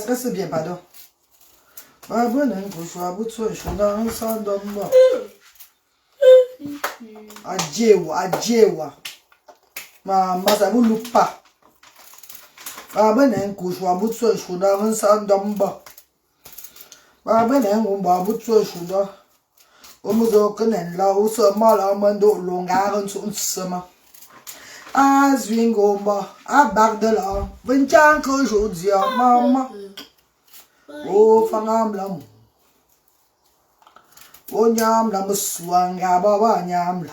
Reste bien, pardon. Adjewa. Ma ça vous loupe pas. Babenen kushwa butso shuda hansa domba. Babenen umba butso shuda. Omuzo kenen la uso mala mando longa hansu sama. Azwingomba abagdela. Vinchan ko jodia mama. O fangam lam. O nyam la muswanga baba nyam la.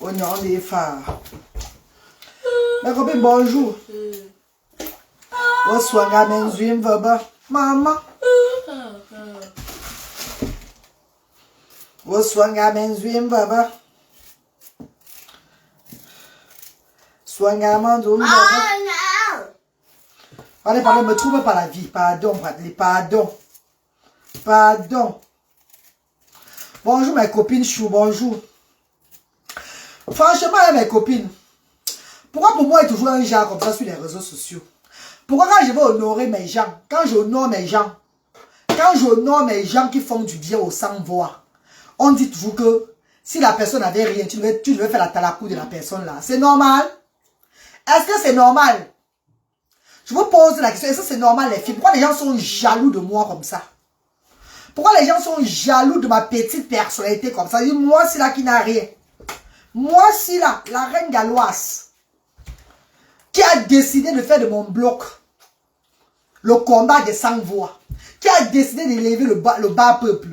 O nyam les phares. Ma copine, bonjour. Bonsoir, gamin, zuim, vaba. Maman. Bonsoir, gamin, zuim, vaba. Soin, gamin, zoum, vaba. Allez, pardon, me trouve pas la vie. Pardon, pardon. Pardon. Bonjour, mes copines chou, bonjour. Franchement, mes copines. Pourquoi pour moi, il y a toujours un genre comme ça sur les réseaux sociaux? Pourquoi quand je vais honorer mes gens, quand j'honore mes gens, qui font du bien au sans-voix, on dit toujours que si la personne n'avait rien, tu devais faire la talakou de la personne là. C'est normal? Est-ce que c'est normal? Je vous pose la question, est-ce que c'est normal les filles? Pourquoi les gens sont jaloux de moi comme ça? Pourquoi les gens sont jaloux de ma petite personnalité comme ça? Moi, c'est là qui n'a rien. Moi, c'est là, la reine galloise, qui a décidé de faire de mon bloc le combat des sans-voix, qui a décidé d'élever le bas peuple.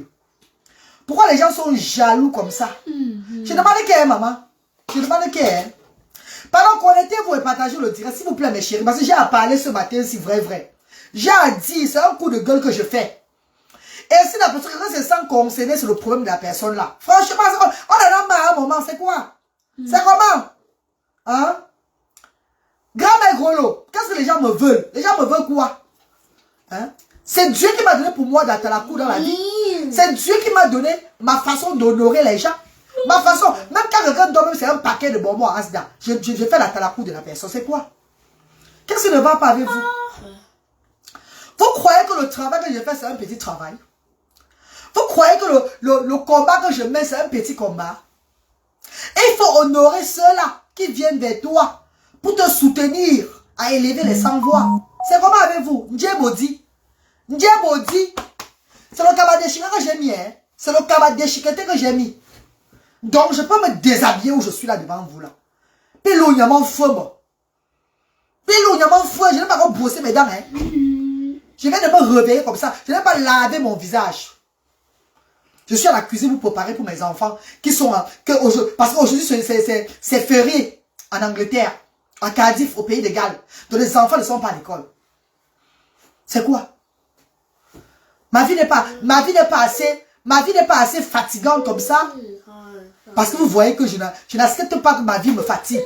Pourquoi les gens sont jaloux comme ça? Je demande qui est maman. Je demande qui est. Pardon, connectez-vous et partagez le direct, s'il vous plaît, mes chéris, parce que j'ai à parler ce matin, si vrai. J'ai à dire, c'est un coup de gueule que je fais. Et si la personne se sent concernée sur le problème de la personne là, franchement, on en a marre à un moment, c'est quoi? C'est comment? Hein? Grand-mère Grolo, qu'est-ce que les gens me veulent? Les gens me veulent quoi? Hein? C'est Dieu qui m'a donné pour moi d'être la cour dans la vie. C'est Dieu qui m'a donné ma façon d'honorer les gens. Ma façon, même quand quelqu'un donne, c'est un paquet de bonbons à Asda. Je fais la talakou de la personne. C'est quoi? Qu'est-ce qui ne va pas avec vous? Vous croyez que le travail que je fais, c'est un petit travail? Vous croyez que le combat que je mets, c'est un petit combat? Et il faut honorer ceux-là qui viennent vers toi pour te soutenir à élever les sans-voix. C'est comment avec vous? Ndjebodi. Ndjebodi. C'est le cabas déchiqueté que j'ai mis. Hein? C'est le cabas déchiqueté que j'ai mis. Donc je peux me déshabiller où je suis là devant vous là. Puis l'eau, il y a mon feu. Puis l'eau, il y a mon feu. Je n'ai pas encore brosser mes dents. Hein? Je viens de me réveiller comme ça. Je n'ai pas lavé mon visage. Je suis à la cuisine pour préparer pour mes enfants qui sont... parce qu'aujourd'hui, c'est férié en Angleterre, à Cardiff, au pays de Galles. Donc les enfants ne sont pas à l'école. C'est quoi? Ma vie n'est pas assez fatigante comme ça. Parce que vous voyez que je n'accepte pas que ma vie me fatigue.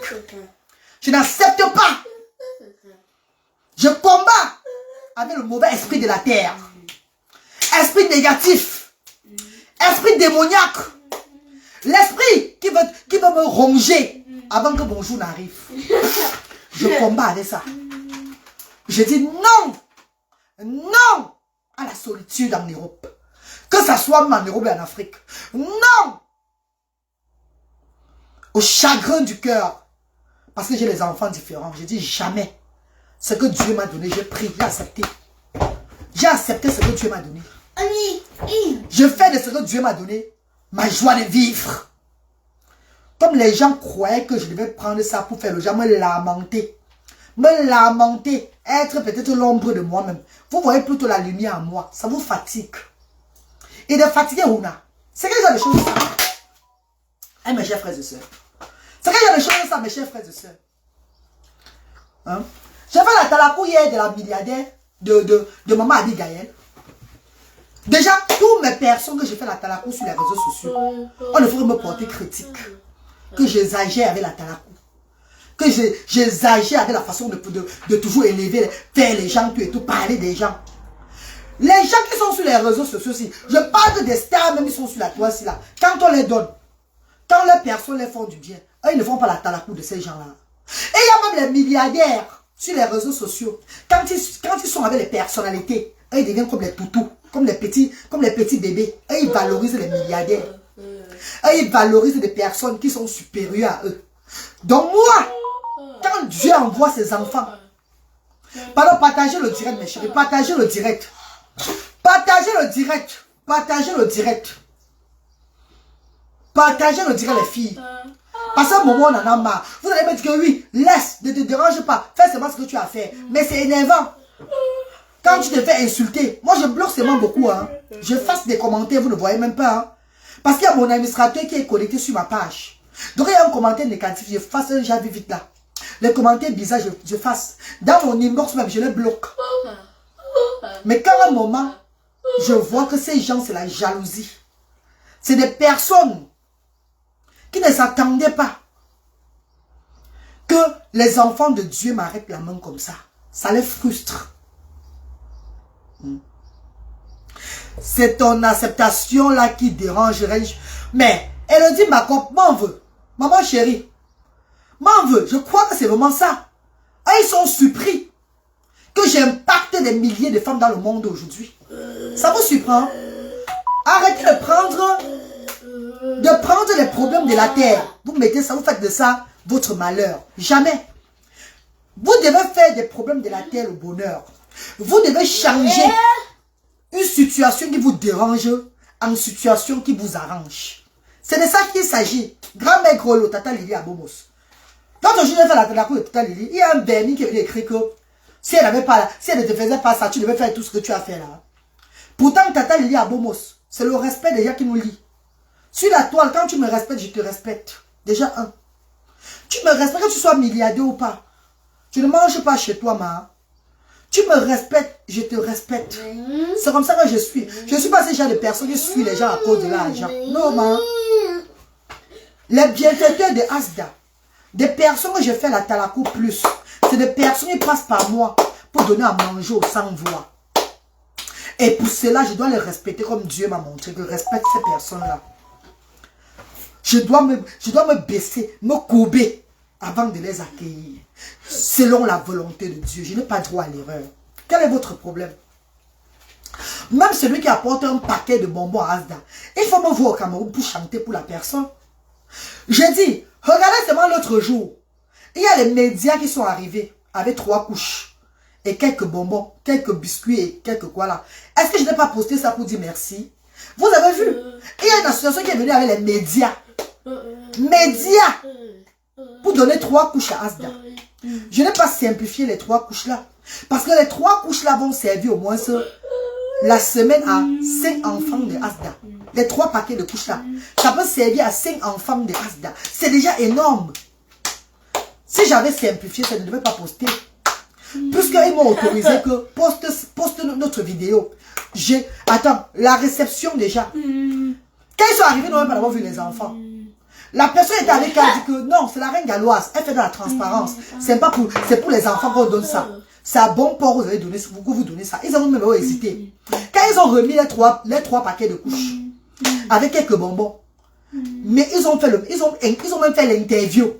Je n'accepte pas. Je combats avec le mauvais esprit de la terre. Esprit négatif. Esprit démoniaque. L'esprit qui veut me ronger avant que mon jour n'arrive. Je combats avec ça. Je dis non. Non à la solitude en Europe. Que ça soit en Europe et en Afrique. Non au chagrin du cœur. Parce que j'ai les enfants différents. Je dis jamais. Ce que Dieu m'a donné, j'ai pris, j'ai accepté. J'ai accepté ce que Dieu m'a donné. Je fais de ce que Dieu m'a donné ma joie de vivre. Comme les gens croyaient que je devais prendre ça pour faire le genre, me lamenter. Me lamenter, être peut-être l'ombre de moi-même. Vous voyez plutôt la lumière en moi. Ça vous fatigue. Et de fatiguer Ouna. C'est quel genre de choses ça? Hein, mes chers frères et sœurs. C'est quel genre de choses ça, mes chers frères et sœurs? Hein? J'ai fait la talakou hier de la milliardaire de maman Abigail. Déjà, toutes mes personnes que j'ai fait la talakou sur les réseaux sociaux, on ne ferait me porter critique. Que j'exagère avec la talakou. Que j'exagère avec la façon de toujours élever, faire les gens, tout et tout, parler des gens. Les gens qui sont sur les réseaux sociaux aussi, je parle des stars même qui sont sur la toile là. Quand on les donne, quand les personnes les font du bien, eux, ils ne font pas la talakou de ces gens-là. Et il y a même les milliardaires sur les réseaux sociaux. Quand ils sont avec les personnalités, eux, ils deviennent comme les toutous, comme les petits bébés. Eux, ils valorisent les milliardaires. Eux, ils valorisent des personnes qui sont supérieures à eux. Donc moi, quand Dieu envoie ses enfants, pardon, partagez le direct, mes chéris, partagez le direct. Partagez le direct. Partagez le direct. Partagez le direct, les filles. Parce qu'à un moment, on en a marre. Vous allez me dire que oui, laisse, ne te dérange pas. Fais seulement ce que tu as fait. Mais c'est énervant. Quand tu te fais insulter, moi je bloque seulement beaucoup. Hein. Je fasse des commentaires, vous ne voyez même pas. Hein. Parce qu'il y a mon administrateur qui est connecté sur ma page. Donc il y a un commentaire négatif, je fasse un j'avais vite là. Les commentaires bizarres, je fasse. Dans mon inbox même, je les bloque. Mais quand à un moment, je vois que ces gens, c'est la jalousie. C'est des personnes qui ne s'attendaient pas que les enfants de Dieu m'arrêtent la main comme ça. Ça les frustre. C'est ton acceptation là qui dérangerait. Mais elle dit, ma copine m'en veut. Maman chérie, m'en veut. Je crois que c'est vraiment ça. Et ils sont surpris que j'impacte des milliers de femmes dans le monde aujourd'hui. Ça vous surprend? Arrêtez de prendre les problèmes de la terre. Vous mettez ça, vous faites de ça votre malheur. Jamais. Vous devez faire des problèmes de la terre le bonheur. Vous devez changer une situation qui vous dérange en situation qui vous arrange. C'est de ça qu'il s'agit. Grand-mère Grolo, Tata Lili à Bomos. Quand je fait la cour de Tata Lili, il y a un vernis qui avait écrit que si elle ne te faisait pas ça, tu devais faire tout ce que tu as fait là. Pourtant, Tata Lili à Bomos, c'est le respect des gens qui nous lit. Sur la toile, quand tu me respectes, je te respecte. Déjà un. Tu me respectes, que tu sois milliardaire ou pas. Tu ne manges pas chez toi, ma. Tu me respectes, je te respecte. C'est comme ça que je suis. Je ne suis pas ce genre de personne qui suit les gens à cause de l'argent. Non, ma. Les bienfaiteurs de Asda, des personnes que je fais la talakou plus, c'est des personnes qui passent par moi pour donner à manger aux sans-voix. Et pour cela, je dois les respecter comme Dieu m'a montré que je respecte ces personnes-là. Je dois me baisser, me courber avant de les accueillir. Selon la volonté de Dieu. Je n'ai pas droit à l'erreur. Quel est votre problème? Même celui qui apporte un paquet de bonbons à Asda, il faut me voir au Cameroun pour chanter pour la personne. Je dis, regardez seulement l'autre jour. Il y a les médias qui sont arrivés avec 3 couches et quelques bonbons, quelques biscuits et quelques quoi là. Est-ce que je n'ai pas posté ça pour dire merci? Vous avez vu? Il y a une association qui est venue avec les médias. Médias! Pour donner 3 couches à Asda. Je n'ai pas simplifié les 3 couches là. Parce que les 3 couches là vont servir au moins la semaine à 5 enfants de Asda. Les 3 paquets de couches là. Ça peut servir à 5 enfants de Asda. C'est déjà énorme. Si j'avais simplifié, ça ne devait pas poster. Puisqu'ils m'ont autorisé que poste notre vidéo. Attends, la réception déjà. Quand ils sont arrivés, ils n'ont même pas d'abord vu les enfants. La personne était avec elle, elle dit que non, c'est la reine galloise. Elle fait de la transparence. C'est pour les enfants qu'on donne ça. C'est à bon port, vous allez donner, vous donnez ça. Ils ont même hésité. Quand ils ont remis les 3 paquets de couches, avec quelques bonbons, mais ils ont même fait l'interview.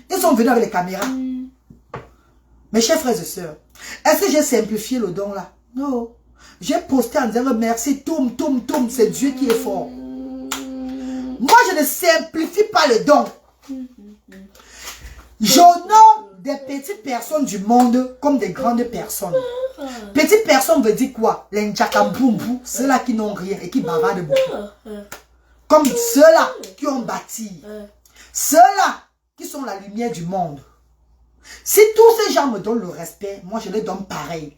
Ils sont venus avec les caméras. Mes chers frères et sœurs, est-ce que j'ai simplifié le don là? Non. J'ai posté en disant merci, toum, c'est Dieu qui est fort. Moi, je ne simplifie pas le don. J'honore des petites personnes du monde comme des grandes personnes. Petite personne veut dire quoi? Les Ndjakambumbu, ceux-là qui n'ont rien et qui bavardent beaucoup. Comme ceux-là qui ont bâti. Ceux-là qui sont la lumière du monde. Si tous ces gens me donnent le respect, moi je les donne pareil.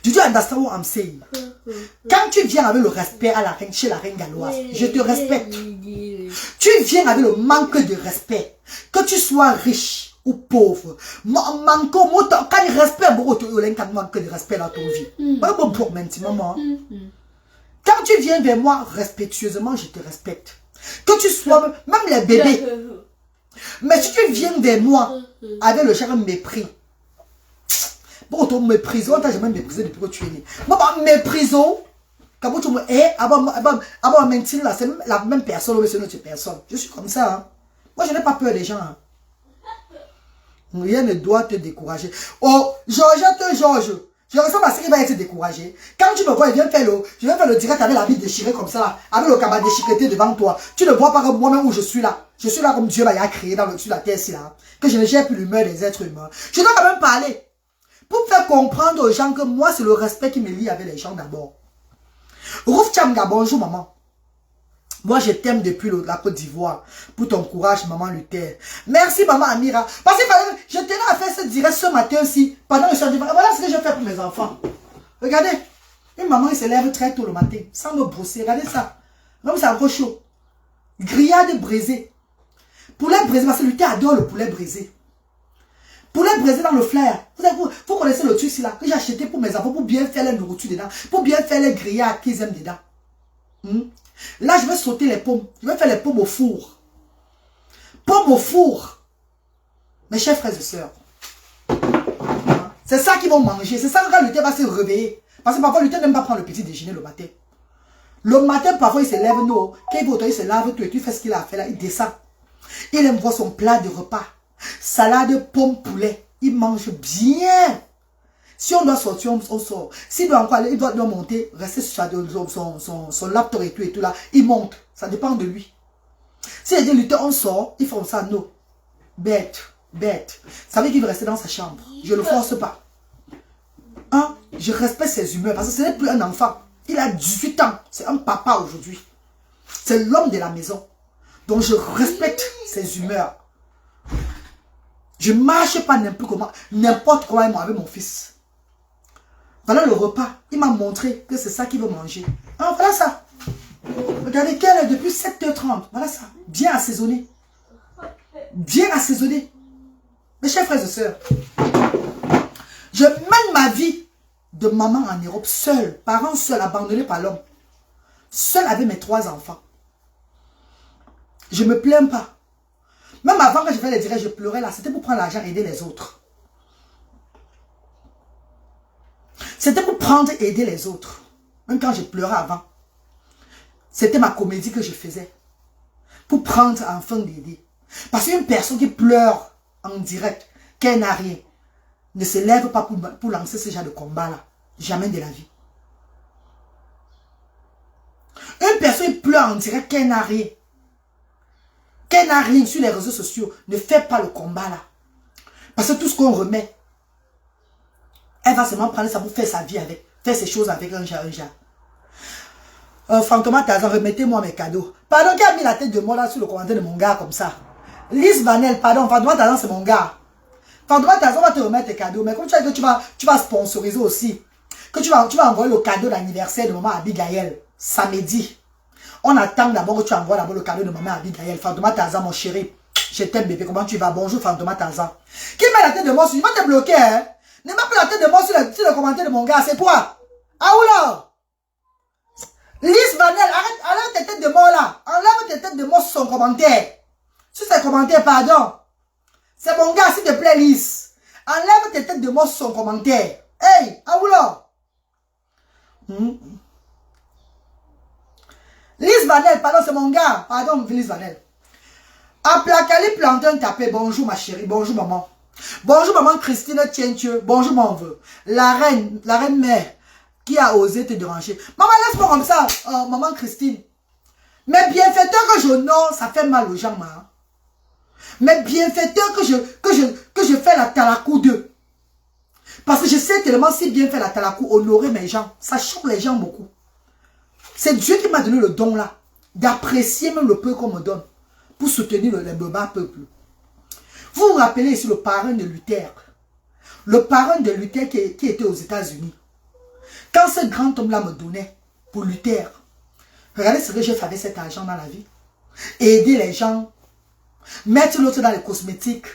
Do you understand what I'm saying? Quand tu viens avec le respect à la reine, chez la reine galloise, je te respecte. Tu viens avec le manque de respect. Que tu sois riche ou pauvre. Quand il respecte beaucoup, tu manque de respect dans ton vie. Quand tu viens vers moi respectueusement, je te respecte. Que tu sois, même les bébés. Mais si tu viens vers moi avec le genre mépris, Pour te mépriser, on t'a jamais méprisé depuis que tu es né. Moi, méprisons. Quand tu me hais, maintenant, c'est la même personne, mais c'est une autre personne. Je suis comme ça. Hein. Moi, je n'ai pas peur des gens. Hein. Rien ne doit te décourager. Oh, Georges. Je ressemble à ce qui va être découragé. Quand tu me vois, je viens faire le direct avec la vie déchirée comme ça, avec le cabas déchiqueté devant toi. Tu ne vois pas comme moi-même où je suis là. Je suis là comme Dieu m'a créé sur la terre, là. Que je ne gère plus l'humeur des êtres humains. Je dois quand même parler. Pour faire comprendre aux gens que moi, c'est le respect qui me lie avec les gens d'abord. Rouf Tchanga, bonjour maman. Moi, je t'aime depuis la Côte d'Ivoire. Pour ton courage, maman Luther. Merci, maman Amira. Parce que je tenais à faire ce direct ce matin aussi. Pendant que je suis en Voilà ce que je fais pour mes enfants. Regardez. Une maman, elle se lève très tôt le matin. Sans me brosser. Regardez ça. Comme c'est encore chaud. Grillade braisée. Poulet braisé. Parce que Luther adore le poulet braisé. Poulet braisé dans le flair. Vous connaissez le truc ici là. Que j'ai acheté pour mes enfants. Pour bien faire la nourriture dedans. Pour bien faire les grillades qu'ils aiment dedans. Là, je vais sauter les pommes. Je vais faire les pommes au four. Pommes au four. Mes chers frères et sœurs. C'est ça qu'ils vont manger. C'est ça que quand Luther va se réveiller. Parce que parfois, Luther n'aime pas prendre le petit déjeuner le matin. Le matin, parfois, il se lève, non. Quand il se lave, tout et tu fais ce qu'il a à faire là. Il descend. Il aime voir son plat de repas. Salade, pomme, poulet. Il mange bien. Si on doit sortir, on sort. S'il doit encore aller, il doit monter, rester sur son laptop et tout là, il monte. Ça dépend de lui. S'il a dit Luther, on sort, ils font ça, non. Bête. Ça veut dire qu'il veut rester dans sa chambre. Je ne le force pas. Hein? Je respecte ses humeurs parce que ce n'est plus un enfant. Il a 18 ans. C'est un papa aujourd'hui. C'est l'homme de la maison. Donc je respecte ses humeurs. Je ne marche pas n'importe comment avec mon fils. Voilà le repas. Il m'a montré que c'est ça qu'il veut manger. Ah, voilà ça. Regardez quelle est depuis 7h30. Voilà ça. Bien assaisonné. Bien assaisonné. Mes chers frères et sœurs, je mène ma vie de maman en Europe seule. Parents seuls, abandonnés par l'homme. Seule avec mes 3 enfants. Je ne me plains pas. Même avant que je faisais les directs, je pleurais là. C'était pour prendre l'argent et aider les autres. C'était pour prendre et aider les autres. Même quand je pleurais avant. C'était ma comédie que je faisais. Pour prendre enfin d'aider. Parce qu'une personne qui pleure en direct, qu'elle n'a rien, ne se lève pas pour lancer ce genre de combat-là. Jamais de la vie. Une personne qui pleure en direct, qu'elle n'a rien. Qu'elle n'a rien sur les réseaux sociaux, ne fait pas le combat-là. Parce que tout ce qu'on remet, elle va seulement prendre ça pour faire sa vie avec. Faire ses choses avec un genre. Fantôme Tarzan, remettez-moi mes cadeaux. Pardon, qui a mis la tête de moi là sur le commentaire de mon gars comme ça? Lise Vanel, pardon, Fantôme Tarzan, c'est mon gars. Fantôme Tarzan va te remettre tes cadeaux. Mais comme tu as dit que tu vas sponsoriser aussi. Que tu vas envoyer le cadeau d'anniversaire de maman Abigail samedi. On attend d'abord que tu envoies d'abord le cadeau de maman Abigail. Fantôme Tarzan, mon chéri. Je t'aime bébé, comment tu vas? Bonjour Fantôme Tarzan. Qui met la tête de moi sur? Il va te bloquer, hein? Ne mets pas la tête de moi sur le commentaire de mon gars, c'est quoi? Ah oula! Lise Vanel, arrête tes têtes de mort là. Enlève tes têtes de mort sur son commentaire. Sur ses commentaires, pardon. C'est mon gars, s'il te plaît, Lise. Enlève tes têtes de mort sur son commentaire. Hey, ah oula! Lise Vanel, pardon, c'est mon gars. Pardon, Lise Vanel. Aplacali Plantain tapé. Bonjour ma chérie, bonjour maman. Bonjour maman Christine Tientieux. Bonjour mon vœu. La reine mère qui a osé te déranger. Maman, laisse-moi comme ça, maman Christine. Mais bienfaiteur que je nomme, ça fait mal aux gens, ma. Mais bienfaiteur que je fais la talakou d'eux. Parce que je sais tellement si bien faire la talakou, honorer mes gens. Ça choque les gens beaucoup. C'est Dieu qui m'a donné le don là. D'apprécier même le peu qu'on me donne. Pour soutenir le bas peuple. Vous vous rappelez ici le parrain de Luther. Le parrain de Luther qui était aux États-Unis. Quand ce grand homme-là me donnait pour Luther, regardez ce que j'ai fait avec cet argent dans la vie. Aider les gens, mettre l'autre dans les cosmétiques,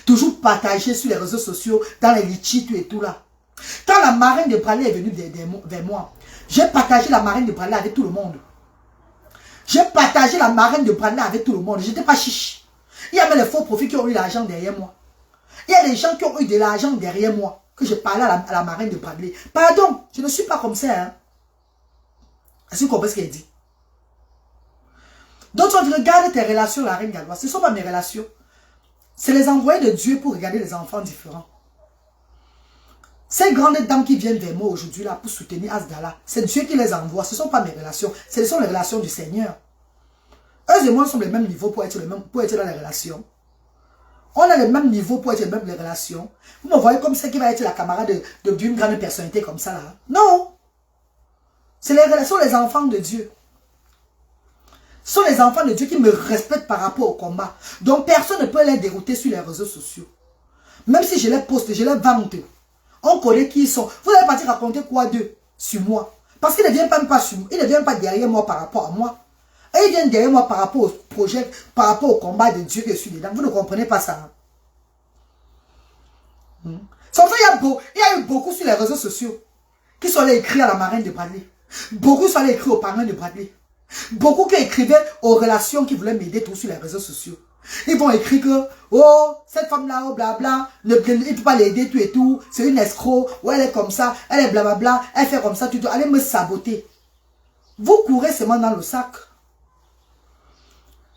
toujours partager sur les réseaux sociaux, dans les litchis, tout et tout là. Quand la marraine de Braley est venue vers moi, j'ai partagé la marraine de Braley avec tout le monde. J'ai partagé la marraine de Braley avec tout le monde. Je n'étais pas chiche. Il y avait les faux profits qui ont eu l'argent derrière moi. Il y a des gens qui ont eu de l'argent derrière moi. que je parlais à la marraine de Bradley. Pardon, je ne suis pas comme ça. Hein. Est-ce que vous comprenez ce qu'elle dit? Donc, on dit, regarde tes relations, la reine galloise. Ce ne sont pas mes relations. C'est les envoyés de Dieu pour regarder les enfants différents. Ces grandes dames qui viennent vers moi aujourd'hui là pour soutenir Asdala, c'est Dieu qui les envoie. Ce ne sont pas mes relations. Ce sont les relations du Seigneur. Eux et moi sommes le même niveau pour être dans les relations. On a le même niveau pour être dans les relations. Vous me voyez comme ça qui va être la camarade d'une grande personnalité comme ça là. Non. C'est les relations des enfants de Dieu. Ce sont les enfants de Dieu qui me respectent par rapport au combat. Donc personne ne peut les dérouter sur les réseaux sociaux. Même si je les poste, je les vante. On connaît qui ils sont. Vous allez partir raconter quoi d'eux sur moi? Parce qu'ils ne viennent pas sur moi. Ils ne viennent pas derrière moi par rapport à moi. Et ils viennent derrière moi par rapport au projet, par rapport au combat de Dieu que je suis dedans. Vous ne comprenez pas ça. Sauf il y a eu beaucoup sur les réseaux sociaux qui sont allés écrire à la marraine de Bradley. Beaucoup sont allés écrire aux parents de Bradley. Beaucoup qui écrivaient aux relations qui voulaient m'aider tout sur les réseaux sociaux. Ils vont écrire que, oh, cette femme-là, oh, blabla, il ne peut pas l'aider, tout et tout, c'est une escroc, ou elle est comme ça, elle est blablabla, elle fait comme ça, tout, allez me saboter. Vous courez seulement dans le sac.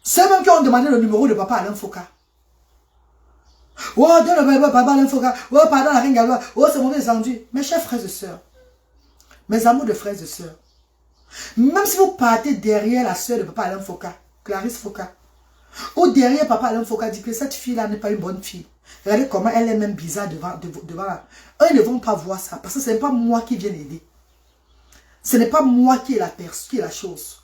Ceux-mêmes qui ont demandé le numéro de papa Alain Foka. Oh, donne le papa Alain Foka, oh, pardon, la reine galloise, oh, c'est mauvais descendu. Mes chers frères et sœurs, mes amours de frères et sœurs, même si vous partez derrière la sœur de papa Alain Foka, Clarisse Foka, ou derrière papa Alain Foka dit que cette fille-là n'est pas une bonne fille. Regardez comment elle est même bizarre devant. Eux ne vont pas voir ça parce que ce n'est pas moi qui viens aider. Ce n'est pas moi qui est la chose.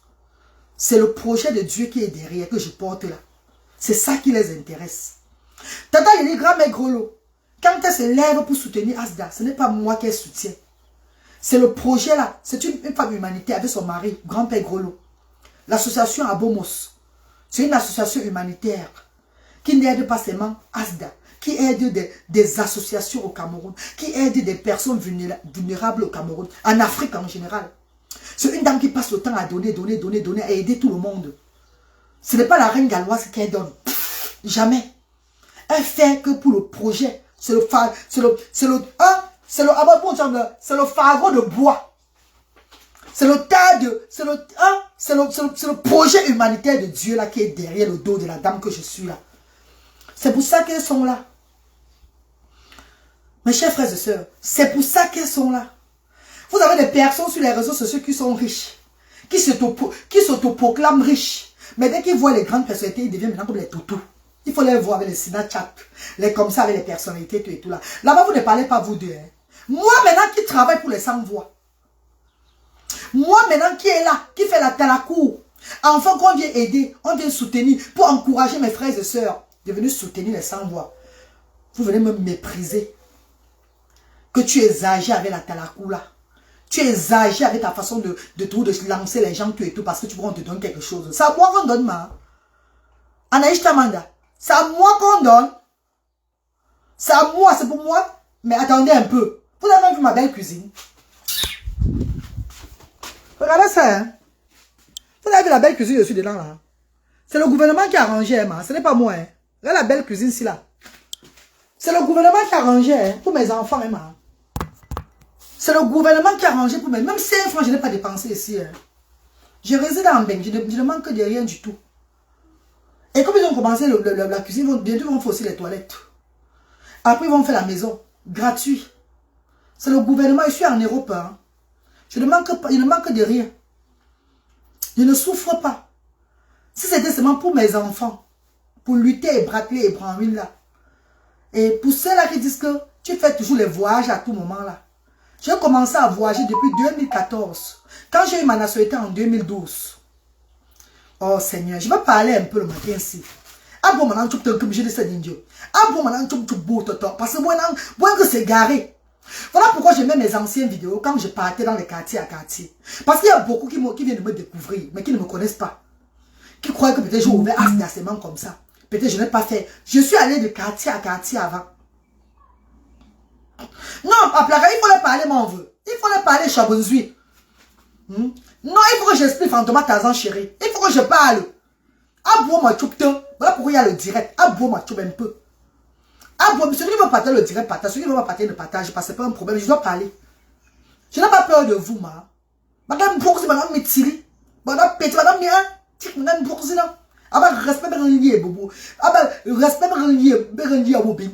C'est le projet de Dieu qui est derrière, que je porte là. C'est ça qui les intéresse. Tata, il dit grand mec Grolo. Quand elle se lève pour soutenir Asda, ce n'est pas moi qui soutient. C'est le projet là. C'est une femme humanitaire avec son mari, grand-père Grolo. L'association Abomos. C'est une association humanitaire qui n'aide pas seulement Asda, qui aide des associations au Cameroun, qui aide des personnes vulnérables au Cameroun, en Afrique en général. C'est une dame qui passe le temps à donner, à aider tout le monde. Ce n'est pas la reine galloise qui donne. Jamais. Elle fait que pour le projet. C'est le fardeau de bois. C'est le projet humanitaire de Dieu là qui est derrière le dos de la dame que je suis là. C'est pour ça qu'elles sont là. Mes chers frères et sœurs, c'est pour ça qu'elles sont là. Vous avez des personnes sur les réseaux sociaux qui sont riches, qui s'autoproclament riches. Mais dès qu'ils voient les grandes personnalités, ils deviennent maintenant comme les toutous. Il faut les voir avec les Snapchat, les comme ça avec les personnalités, tout et tout là. Là-bas, vous ne parlez pas vous deux. Hein. Moi maintenant qui travaille pour les sans-voix. Moi maintenant qui est là, qui fait la cour. Enfin qu'on vient aider, on vient soutenir, pour encourager mes frères et sœurs de venir soutenir les sans-voix. Vous venez me mépriser. Que tu exagères avec la talakou là. Tu exagères avec ta façon de lancer les gens tout et tout parce que tu vois on te donne quelque chose. C'est à moi qu'on donne ma. Anaïs Tamanda. C'est à moi qu'on donne. C'est à moi, c'est pour moi. Mais attendez un peu. Vous avez vu ma belle cuisine. Regardez ça. Hein? Vous avez vu la belle cuisine, je suis dedans là. C'est le gouvernement qui a arrangé, hein, ce n'est pas moi. Hein. Regardez la belle cuisine ici là. C'est le gouvernement qui a arrangé hein, pour mes enfants. Hein, c'est le gouvernement qui a arrangé pour mes... Même 5 francs, je n'ai pas dépensé ici. Hein. Je réside en Beng, je ne manque de rien du tout. Et comme ils ont commencé la cuisine, bientôt ils vont faire aussi les toilettes. Après, ils vont faire la maison. Gratuit. C'est le gouvernement. Je suis en Europe. Hein. Je ne manque de rien. Je ne souffre pas. Si c'était seulement pour mes enfants, pour lutter et bracler et branler là. Et pour ceux-là qui disent que tu fais toujours les voyages à tout moment là. J'ai commencé à voyager depuis 2014. Quand j'ai eu ma nationalité en 2012. Oh Seigneur, je vais parler un peu le matin ici. Ah bon, maintenant, tu peux te de cette indio. Ah bon, maintenant, tu peux te parce que moi, que c'est garé. Voilà pourquoi je mets mes anciennes vidéos quand je partais dans les quartiers à quartier. Parce qu'il y a beaucoup qui viennent de me découvrir, mais qui ne me connaissent pas. Qui croient que peut-être j'ai ouvert assez comme ça. Peut-être je n'ai pas fait. Je suis allé de quartier à quartier avant. Non, à Plaga, il faut les parler, mon veut. Il faut les parler, Chabonzui. Non, il faut que j'explique Fantoma Tazan chéri. Il faut que je parle. Abou ma choupte. Voilà pourquoi il y a le direct. Abou ma choupe un peu. Ah bon, celui qui veut partager le direct partage, celui qui veut pas partager le partage, parce que c'est pas un problème, je dois parler. Je n'ai pas peur de vous, ma. Madame Bourzi, madame Mitili, madame Petit, madame Mia, madame Bourzi, là. Ah bah, respect, Bérenlier, bobo. Ah bah, respect, Bérenlier, à Bobin.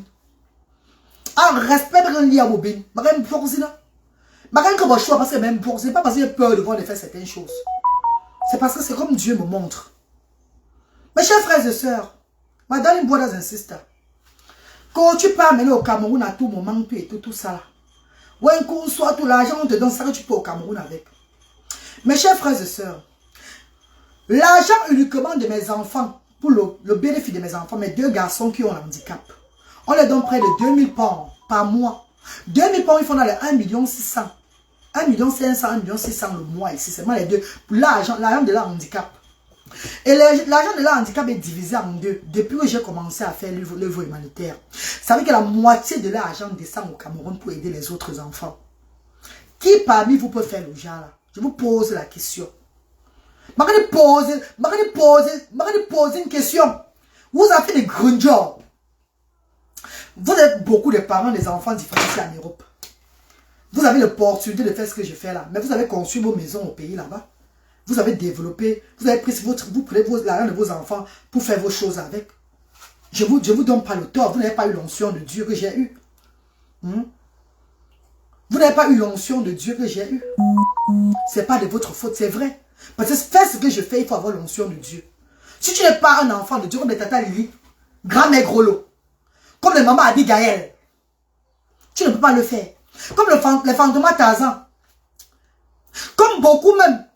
Ah, respect, Bérenlier, à Bobin. Madame Bourzi, là. Madame, comme choix, parce que même Bourzi, pas parce que j'ai peur de voir de faire certaines choses. C'est parce que c'est comme Dieu me montre. Mes chers frères et sœurs, madame brothers and sisters, quand tu pars maintenant au Cameroun à tout moment, tout ça là. Ouais, qu'on soit tout l'argent, on te donne ça que tu peux au Cameroun avec. Mes chers frères et sœurs, l'argent uniquement de mes enfants, pour le bénéfice de mes enfants, mes 2 garçons qui ont un handicap, on leur donne près de 2000 pounds par mois. 2000 pounds, ils font dans les 1 600 000. 1 500 000, 1 600 000 le mois ici. C'est moi les deux. L'argent de leur handicap. Et l'argent de leur handicap est divisé en 2. Depuis que j'ai commencé à faire l'œuvre humanitaire. Ça veut dire que la moitié de l'argent descend au Cameroun pour aider les autres enfants. Qui parmi vous peut faire le genre là? Je vous pose la question. Je vais poser une question. Vous avez fait des grands jobs. Vous êtes beaucoup de parents des enfants différenciés en Europe. Vous avez l'opportunité de faire ce que je fais là. Mais vous avez conçu vos maisons au pays là-bas. Vous avez développé. Vous avez pris vous prenez l'argent de vos enfants pour faire vos choses avec. Je vous donne pas le tort. Vous n'avez pas eu l'onction de Dieu que j'ai eu. Vous n'avez pas eu l'onction de Dieu que j'ai eu. C'est pas de votre faute, c'est vrai. Parce que faire ce que je fais, il faut avoir l'onction de Dieu. Si tu n'es pas un enfant de Dieu, comme les Tata Lili, grand-mère Grolo, comme les mamans Abigail, tu ne peux pas le faire. Comme les Fantômas Tarzan. Comme beaucoup même,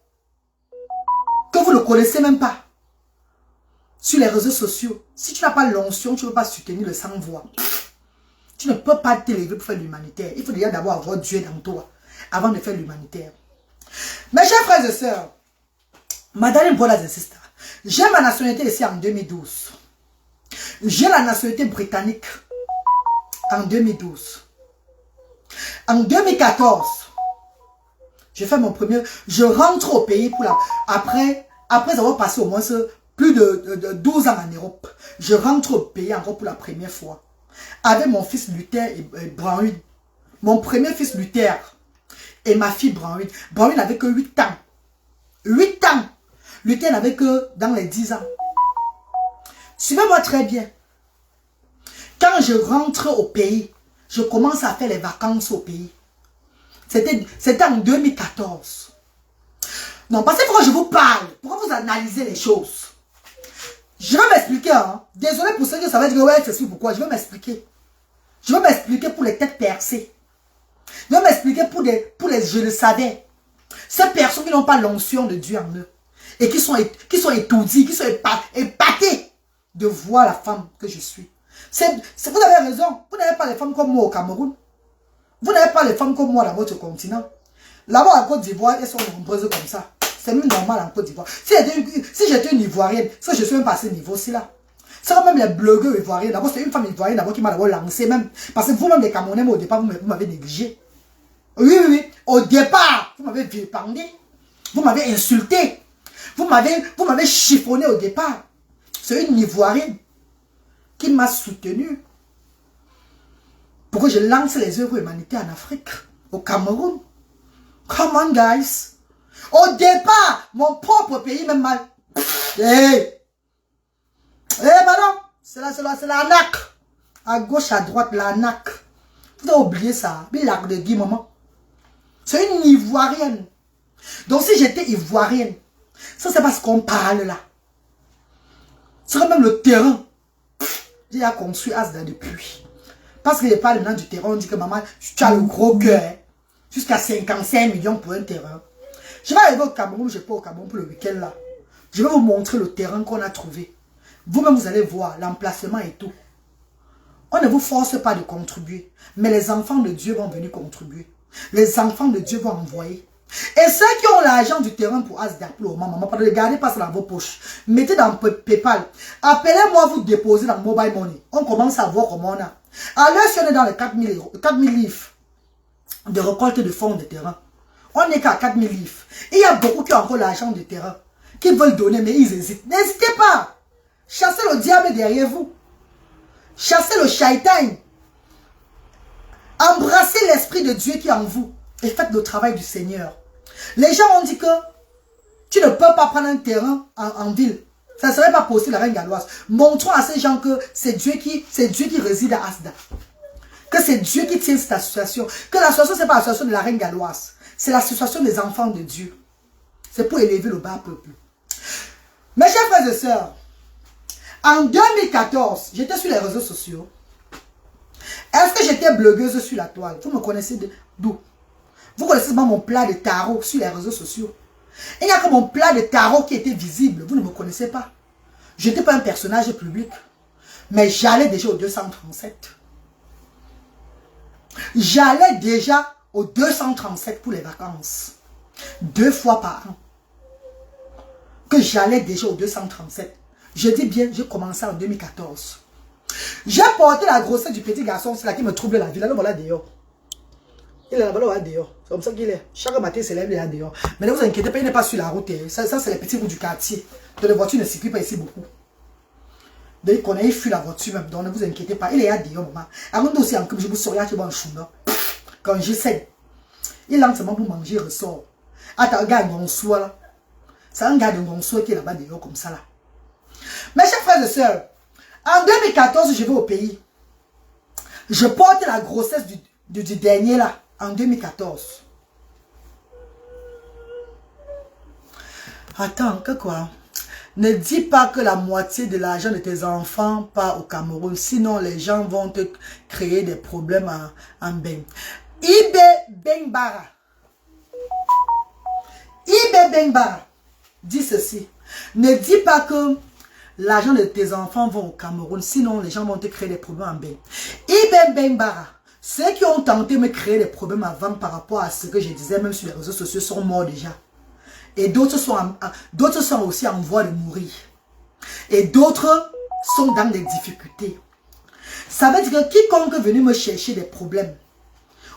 que vous ne connaissez même pas. Sur les réseaux sociaux, si tu n'as pas l'onction, tu ne peux pas soutenir le sans-voix. Tu ne peux pas t'élever pour faire l'humanitaire. Il faut déjà d'abord avoir Dieu dans toi, avant de faire l'humanitaire. Mes chers frères et sœurs, madame brothers and sisters, j'ai ma nationalité ici en 2012. J'ai la nationalité britannique en 2012. En 2014, je fais mon premier... Je rentre au pays pour après avoir passé au moins plus de 12 ans en Europe. Je rentre au pays encore pour la première fois. Avec mon fils Luther et Brownwood. Mon premier fils Luther et ma fille Brownwood. Brownwood n'avait que 8 ans. 8 ans. Luther n'avait que dans les 10 ans. Suivez-moi très bien. Quand je rentre au pays, je commence à faire les vacances au pays. C'était en 2014. Non, parce que pourquoi je vous parle? Pourquoi vous analysez les choses? Je vais m'expliquer. Hein? Désolé pour ceux qui savaient dire ouais, c'est pourquoi. Je vais m'expliquer. Je vais m'expliquer pour les têtes percées. Je vais m'expliquer pour les je le savais. Ces personnes qui n'ont pas l'onction de Dieu en eux. Et qui sont étourdies, qui sont épatées de voir la femme que je suis. Vous avez raison. Vous n'avez pas les femmes comme moi au Cameroun. Vous n'avez pas les femmes comme moi dans votre continent. Là-bas en Côte d'Ivoire, elles sont nombreuses comme ça. C'est même normal en Côte d'Ivoire. Si j'étais une Ivoirienne, ça je suis même passé niveau-ci là. C'est quand même les blogueurs ivoiriens. D'abord, c'est une femme ivoirienne d'abord qui m'a d'abord lancé même. Parce que vous-même les Camerounais, au départ, vous m'avez négligé. Oui. Au départ, vous m'avez vilipendé. Vous m'avez insulté. Vous m'avez chiffonné au départ. C'est une Ivoirienne qui m'a soutenu pour que je lance les œuvres humanitaires en Afrique, au Cameroun. Come on, guys. Au départ, mon propre pays même mal. Madame, c'est la NAC. À gauche, à droite, la NAC. Vous avez oublié ça. Bilac de Guy, maman. C'est une Ivoirienne. Donc, si j'étais Ivoirienne, ça, c'est parce qu'on parle là. C'est quand même le terrain. J'ai construit As depuis. Parce que je parle maintenant du terrain, on dit que maman, tu as le gros cœur. Jusqu'à 55 millions pour un terrain. Je vais arriver au Cameroun, je ne vais pas au Cameroun pour le week-end là. Je vais vous montrer le terrain qu'on a trouvé. Vous-même, vous allez voir l'emplacement et tout. On ne vous force pas de contribuer. Mais les enfants de Dieu vont venir contribuer. Les enfants de Dieu vont envoyer. Et ceux qui ont l'argent du terrain pour Asda, pour le maman, ne gardez pas ça dans vos poches. Mettez dans PayPal. Appelez-moi, vous déposez dans Mobile Money. On commence à voir comment on a. Alors, si on est dans les 4 000 livres de récolte de fonds de terrain, on n'est qu'à 4 000 livres. Et il y a beaucoup qui ont encore l'argent du terrain, qui veulent donner, mais ils hésitent. N'hésitez pas. Chassez le diable derrière vous. Chassez le shaitan. Embrassez l'esprit de Dieu qui est en vous. Et faites le travail du Seigneur. Les gens ont dit que tu ne peux pas prendre un terrain en ville. Ça ne serait pas possible, la reine galloise. Montrons à ces gens que c'est Dieu qui réside à Asda. Que c'est Dieu qui tient cette association. Que l'association, ce n'est pas l'association de la reine galloise. C'est l'association des enfants de Dieu. C'est pour élever le bas peuple. Mes chers frères et sœurs, en 2014, j'étais sur les réseaux sociaux. Est-ce que j'étais blogueuse sur la toile? Vous me connaissez d'où? Vous connaissez pas mon plat de tarot sur les réseaux sociaux. Il n'y a que mon plat de tarot qui était visible. Vous ne me connaissez pas. Je n'étais pas un personnage public. Mais j'allais déjà au 237. J'allais déjà au 237 pour les vacances. 2 fois par an. Que j'allais déjà au 237. Je dis bien, j'ai commencé en 2014. J'ai porté la grossesse du petit garçon, c'est là qui me trouble la vie. Là, le voilà dehors. Il est là-bas, dehors. C'est comme ça qu'il est. Chaque matin, il se lève, il est là dehors. Mais ne vous inquiétez pas, il n'est pas sur la route. Ça c'est les petits routes du quartier. Donc les voitures ne circulent pas ici beaucoup. Donc il connaît, il fuit la voiture même. Donc ne vous inquiétez pas, il est là dehors, maman. Avant aussi, en je vous souviens, je vais en chouba. Quand j'essaie, il lance seulement pour manger, il ressort. Attends, un gars de Gonsois là. C'est un gars de Gonsois qui est là-bas dehors comme ça là. Mes chers frères et sœurs, en 2014, je vais au pays. Je porte la grossesse du dernier là, en 2014. Attends, que quoi? Ne dis pas que la moitié de l'argent de tes enfants part au Cameroun, sinon les gens vont te créer des problèmes en Beng. Ibe Bengbara. Ibe Bengbara dit ceci. Ne dis pas que l'argent de tes enfants vont au Cameroun, sinon les gens vont te créer des problèmes en Beng. Ibe Bengbara. Ceux qui ont tenté de me créer des problèmes avant par rapport à ce que je disais, même sur les réseaux sociaux, sont morts déjà. Et d'autres sont aussi en voie de mourir. Et d'autres sont dans des difficultés. Ça veut dire que quiconque est venu me chercher des problèmes,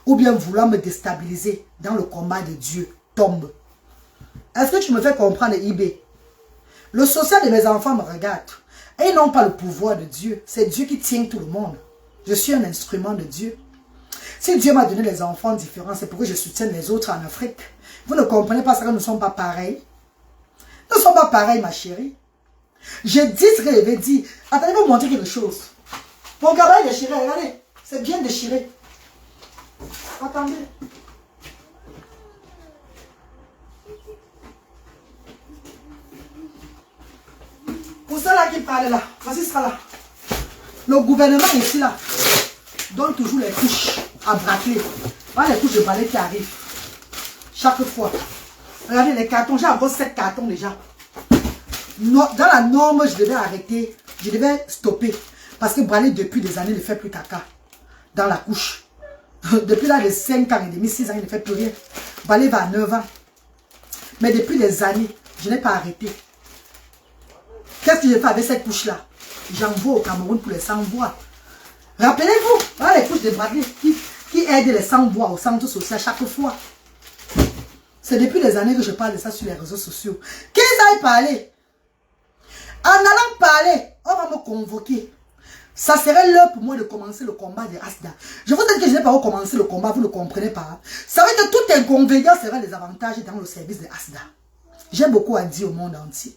ou bien vouloir me déstabiliser dans le combat de Dieu, tombe. Est-ce que tu me fais comprendre, Ibé? Le social de mes enfants me regarde. Et ils n'ont pas le pouvoir de Dieu. C'est Dieu qui tient tout le monde. Je suis un instrument de Dieu. Si Dieu m'a donné des enfants différents, c'est pourquoi je soutiens les autres en Afrique. Vous ne comprenez pas ça que nous ne sommes pas pareils. Nous ne sommes pas pareils, ma chérie. Je dis ce que je vais dire. Attendez, je vais vous montrer quelque chose. Mon gabarit est déchiré, regardez. C'est bien déchiré. Attendez. Pour ça là qui parle là, voici ça là. Le gouvernement ici là donne toujours les couches à braquer. Voilà les couches de balai qui arrivent. Chaque fois. Regardez les cartons, j'ai encore 7 cartons déjà. Dans la norme, je devais arrêter, je devais stopper. Parce que Bralé, depuis des années, ne fait plus caca dans la couche. Depuis là, de 5 ans et demi, 6 ans, il ne fait plus rien. Bralé va à 9 ans. Mais depuis des années, je n'ai pas arrêté. Qu'est-ce que j'ai fait avec cette couche-là? J'envoie au Cameroun pour les sans-voix. Rappelez-vous, voilà les couches de Bralé qui aident les sans-voix au centre social chaque fois. C'est depuis des années que je parle de ça sur les réseaux sociaux. Qu'ils aillent parler. En allant parler, on va me convoquer. Ça serait l'heure pour moi de commencer le combat de Asda. Je vous dis que je n'ai pas recommencé le combat, vous ne comprenez pas. Ça veut dire que tout inconvénient sera des avantages dans le service de Asda. J'ai beaucoup à dire au monde entier.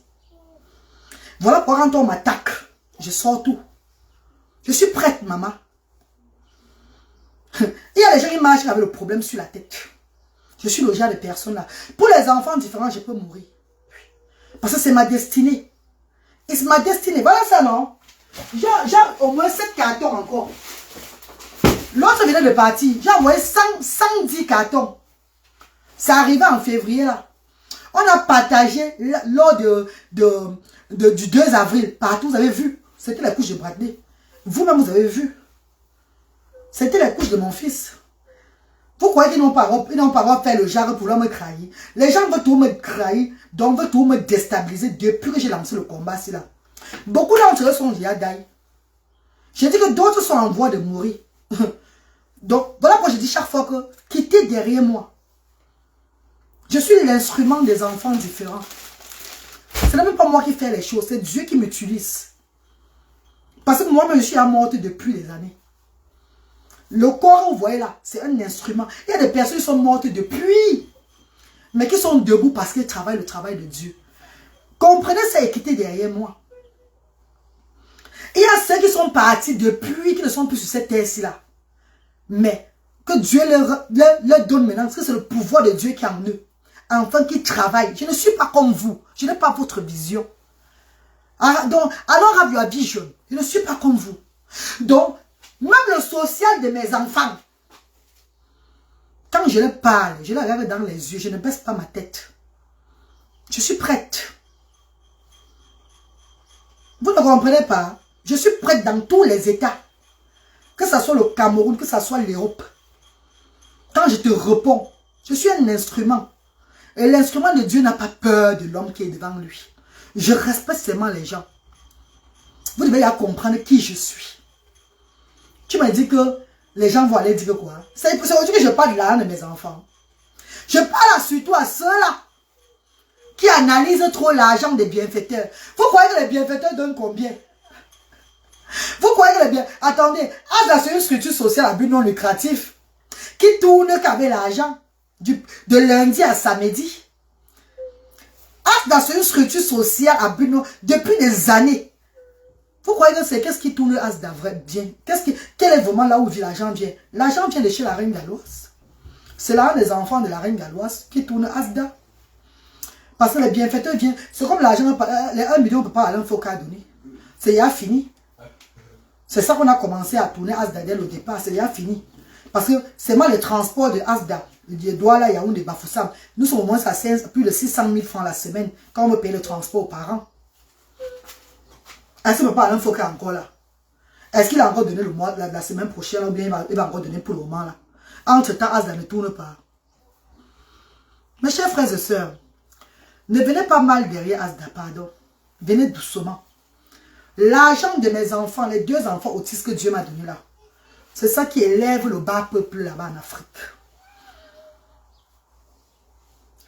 Voilà pourquoi quand on m'attaque, je sors tout. Je suis prête, maman. Il y a des gens qui marchent avec le problème sur la tête. Je suis le genre de personne là. Pour les enfants différents, je peux mourir. Parce que c'est ma destinée. Et c'est ma destinée. Voilà ça, non? J'ai au moins 7 cartons encore. L'autre venait de partir. J'ai envoyé 110 cartons. Ça arrivait en février là. On a partagé lors du 2 avril. Partout, vous avez vu. C'était la couche de Bradley. Vous-même, vous avez vu. C'était la couche de mon fils. Vous croyez qu'ils n'ont pas fait le genre pour me trahir? Les gens veulent tout me trahir, donc veulent tout me déstabiliser depuis que j'ai lancé le combat. Là. Beaucoup d'entre eux sont déjà d'ailleurs. J'ai dit que d'autres sont en voie de mourir. Donc, voilà pourquoi je dis chaque fois que quittez derrière moi. Je suis l'instrument des enfants différents. Ce n'est même pas moi qui fais les choses, c'est Dieu qui m'utilise. Parce que moi-même, je suis à morte depuis des années. Le corps, vous voyez là, c'est un instrument. Il y a des personnes qui sont mortes depuis, mais qui sont debout parce qu'ils travaillent le travail de Dieu. Comprenez ça et quittez derrière moi. Il y a ceux qui sont partis depuis, qui ne sont plus sur cette terre-ci là. Mais que Dieu leur donne maintenant, parce que c'est le pouvoir de Dieu qui est en eux. Enfin, qui travaillent. Je ne suis pas comme vous. Je n'ai pas votre vision. Donc, alors have your vision. Je ne suis pas comme vous. Donc, même le social de mes enfants, quand je leur parle, je les regarde dans les yeux, je ne baisse pas ma tête. Je suis prête. Vous ne comprenez pas? Je suis prête dans tous les États. Que ce soit le Cameroun, que ce soit l'Europe. Quand je te réponds, je suis un instrument. Et l'instrument de Dieu n'a pas peur de l'homme qui est devant lui. Je respecte seulement les gens. Vous devez ya comprendre qui je suis. Tu m'as dit que les gens vont aller dire quoi? C'est aujourd'hui que je parle de l'argent de mes enfants. Je parle surtout à ceux-là qui analysent trop l'argent des bienfaiteurs. Vous croyez que les bienfaiteurs donnent combien? Vous croyez que les bienfaiteurs... Attendez, c'est une structure sociale à but non lucratif qui tourne qu'avec l'argent de lundi à samedi. C'est une structure sociale à but non... Depuis des années. Vous croyez que c'est qu'est-ce qui tourne Asda vrai bien? Quel est vraiment là où l'argent vient? L'argent vient de chez la reine galloise. C'est là les enfants de la reine galloise qui tournent Asda. Parce que les bienfaiteurs viennent. C'est comme l'argent, les 1 million ne peut pas aller un faux cas donner. C'est déjà fini. C'est ça qu'on a commencé à tourner Asda dès le départ. C'est déjà fini. Parce que c'est moi le transport de Asda. Le Douala, Yaoundé, Bafoussam. Nous sommes au moins à plus de 600 000 francs la semaine quand on me paye le transport aux parents. Est-ce qu'il ne peut pas aller un faux cas encore là? Est-ce qu'il a encore donné le mois, la semaine prochaine ou bien il va encore donner pour le moment là? Entre-temps, Asda ne tourne pas. Mes chers frères et sœurs, ne venez pas mal derrière Asda, pardon. Venez doucement. L'argent de mes enfants, les 2 enfants autistes que Dieu m'a donné là, c'est ça qui élève le bas peuple là-bas en Afrique.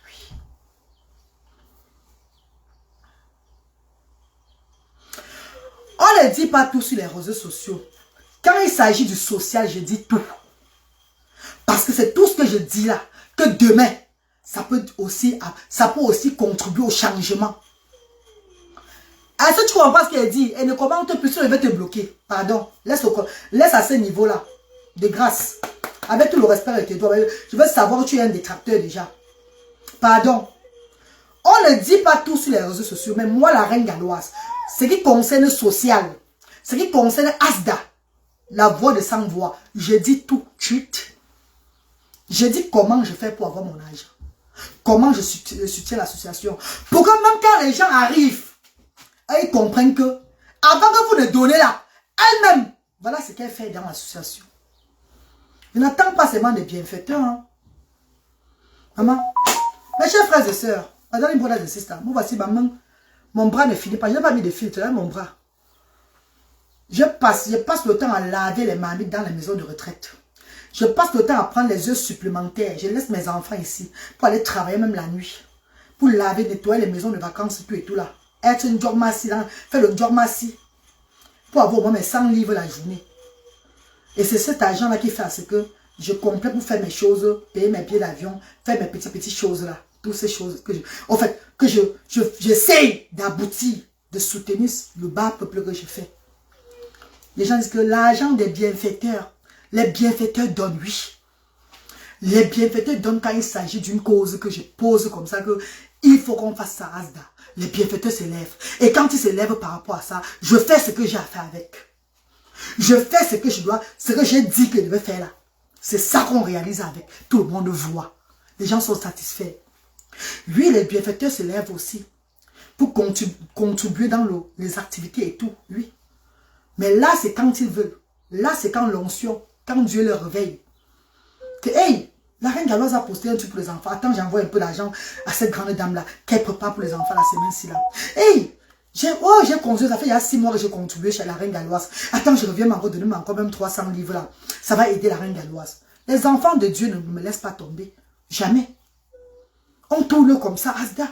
Oui. On ne dit pas tout sur les réseaux sociaux. Quand il s'agit du social, je dis tout. Parce que c'est tout ce que je dis là, que demain, ça peut aussi contribuer au changement. Est-ce que tu comprends ce qu'elle dit? Elle ne commente plus, elle va te bloquer. Pardon. Laisse à ce niveau-là. De grâce. Avec tout le respect que tu dois. Je veux savoir que tu es un détracteur déjà. Pardon. On ne dit pas tout sur les réseaux sociaux. Mais moi, la reine galloise, ce qui concerne social, ce qui concerne Asda, la voix de sans voix, je dis tout de suite. Je dis comment je fais pour avoir mon argent. Comment je soutiens l'association. Pour que même quand les gens arrivent, ils comprennent que, avant que vous ne donnez là, elle-même, voilà ce qu'elle fait dans l'association. Je n'attends pas seulement des bienfaiteurs. Hein. Maman, mes chers frères et sœurs, madame brothers and sisters, moi voici maman, mon bras ne finit pas, je n'ai pas mis de filtre, là mon bras. Je passe le temps à laver les marmites dans la maison de retraite. Je passe le temps à prendre les œufs supplémentaires. Je laisse mes enfants ici pour aller travailler même la nuit. Pour laver, nettoyer les maisons de vacances et tout et tout là. Être une job massi, faire le job massi. Pour avoir au moins mes 100 livres la journée. Et c'est cet argent-là qui fait à ce que je complète pour faire mes choses, payer mes billets d'avion, faire mes petites choses là. Toutes ces choses que j'essaie d'aboutir, de soutenir le bas peuple que je fais. Les gens disent que l'argent des bienfaiteurs, les bienfaiteurs donnent, oui. Les bienfaiteurs donnent quand il s'agit d'une cause que je pose comme ça, que il faut qu'on fasse ça, Asda. Les bienfaiteurs s'élèvent. Et quand ils s'élèvent par rapport à ça, je fais ce que j'ai à faire avec. Je fais ce que je dois, ce que j'ai dit que je devais faire là. C'est ça qu'on réalise avec. Tout le monde voit. Les gens sont satisfaits. Oui, les bienfaiteurs s'élèvent aussi. Pour contribuer dans les activités et tout. Oui. Mais là, c'est quand ils veulent. Là, c'est quand l'onction, quand Dieu les réveille. Que, hey, la reine galloise a posté un truc pour les enfants. Attends, j'envoie un peu d'argent à cette grande dame-là, qu'elle prépare pour les enfants la semaine-ci là. Hey, j'ai contribué, ça fait il y a 6 mois que j'ai contribué chez la reine galloise. Attends, je reviens m'en redonner encore même 300 livres là. Ça va aider la reine galloise. Les enfants de Dieu ne me laissent pas tomber. Jamais. On tourne comme ça, Asda.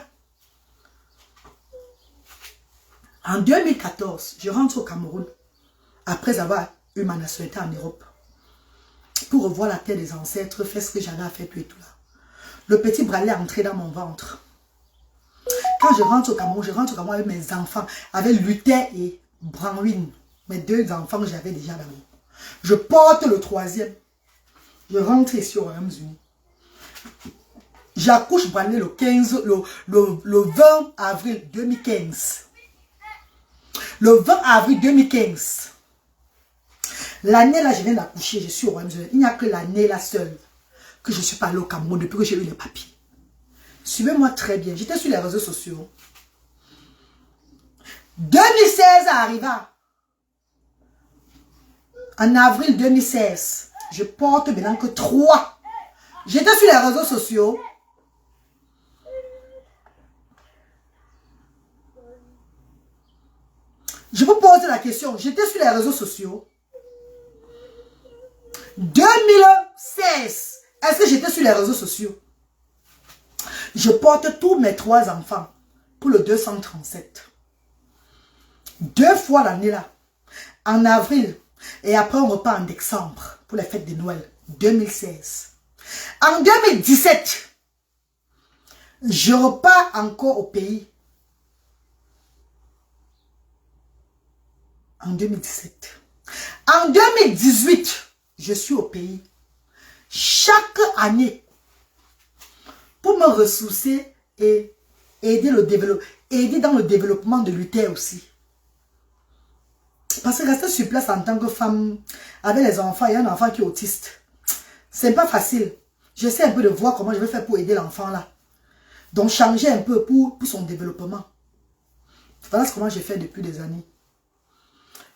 En 2014, je rentre au Cameroun. après avoir eu ma nationalité en Europe, pour revoir la terre des ancêtres, faire ce que j'avais à faire, tout et tout là. Le petit bralet est entré dans mon ventre. Quand je rentre au Cameroun avec mes enfants, avec Luther et Branwin, mes 2 enfants que j'avais déjà là-bas. Je porte le 3e. Je rentre ici au Royaume-Uni. J'accouche Bralet le 20 avril 2015. Le 20 avril 2015. L'année là, je viens d'accoucher, je suis au Royaume-Uni. Il n'y a que l'année là seule que je suis pas allé au Cameroun depuis que j'ai eu les papiers. Suivez-moi très bien. J'étais sur les réseaux sociaux. 2016 arriva. En avril 2016, je porte maintenant que 3. J'étais sur les réseaux sociaux. Je vous pose la question. J'étais sur les réseaux sociaux. 2016. Est-ce que j'étais sur les réseaux sociaux? Je porte tous mes 3 enfants pour le 237. 2 fois l'année là. En avril. Et après on repart en décembre pour les fêtes de Noël. 2016. En 2017. Je repars encore au pays. En 2017. En 2018, je suis au pays. Chaque année, pour me ressourcer et aider dans le développement de Luther aussi. Parce que rester sur place en tant que femme, avec les enfants, il y a un enfant qui est autiste. C'est pas facile. J'essaie un peu de voir comment je vais faire pour aider l'enfant là. Donc changer un peu pour son développement. Voilà comment j'ai fait depuis des années.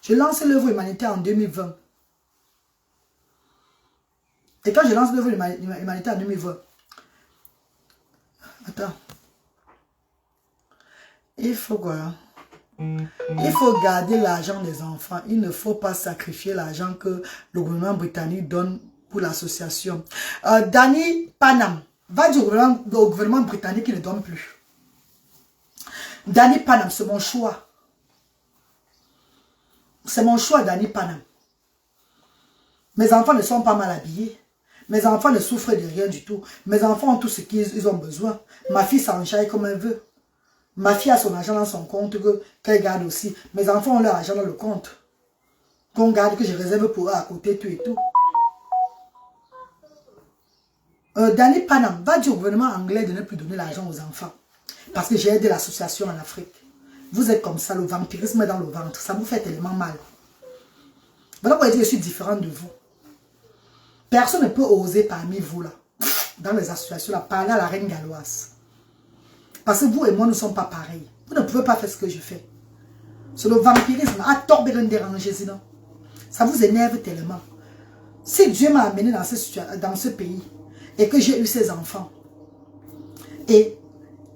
Je lance l'œuvre humanitaire en 2020. Et quand je lance l'œuvre humanitaire en 2020, attends. Il faut quoi? Il faut garder l'argent des enfants. Il ne faut pas sacrifier l'argent que le gouvernement britannique donne pour l'association. Danny Panam. Va dire au gouvernement britannique qu'il ne donne plus. Danny Panam, c'est mon choix. C'est mon choix, Danny Panam. Mes enfants ne sont pas mal habillés. Mes enfants ne souffrent de rien du tout. Mes enfants ont tout ce qu'ils ont besoin. Ma fille s'enchaille comme elle veut. Ma fille a son argent dans son compte qu'elle garde aussi. Mes enfants ont leur argent dans le compte. Qu'on garde, que je réserve pour eux à côté, tout et tout. Danny Panam, va dire au gouvernement anglais de ne plus donner l'argent aux enfants. Parce que j'ai aidé l'association en Afrique. Vous êtes comme ça, le vampirisme est dans le ventre. Ça vous fait tellement mal. Voilà pourquoi je suis différente de vous. Personne ne peut oser parmi vous là, dans les associations là, parler à la reine galloise. Parce que vous et moi ne sommes pas pareils. Vous ne pouvez pas faire ce que je fais. C'est le vampirisme. À tort de déranger, sinon. Ça vous énerve tellement. Si Dieu m'a amené dans ce pays et que j'ai eu ces enfants et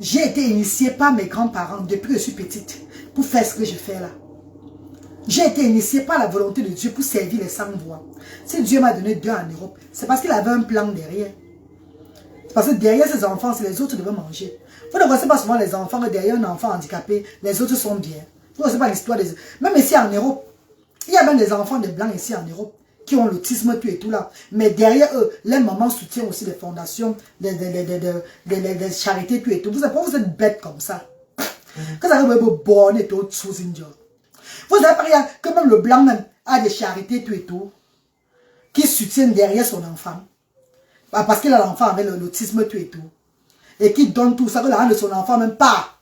j'ai été initiée par mes grands-parents depuis que je suis petite pour faire ce que je fais là. J'ai été initiée par la volonté de Dieu pour servir les sans-voix. Si Dieu m'a donné 2 en Europe, c'est parce qu'il avait un plan derrière. Parce que derrière ces enfants, c'est les autres qui devaient manger. Vous ne voyez pas souvent les enfants, derrière un enfant handicapé, les autres sont bien. Vous ne voyez pas l'histoire des... Même ici en Europe, il y a même des enfants de blancs ici en Europe qui ont l'autisme, tout et tout là. Mais derrière eux, les mamans soutiennent aussi les fondations, les charités, tout et tout. Vous êtes bêtes comme ça. Quand ça arrive au bon et tout, vous avez pas regardé que même le blanc même a des charités, tout et tout, qui soutiennent derrière son enfant. Parce qu'il a l'enfant avec l'autisme, tout et tout. Et qui donne tout ça, que l'argent de son enfant même pas.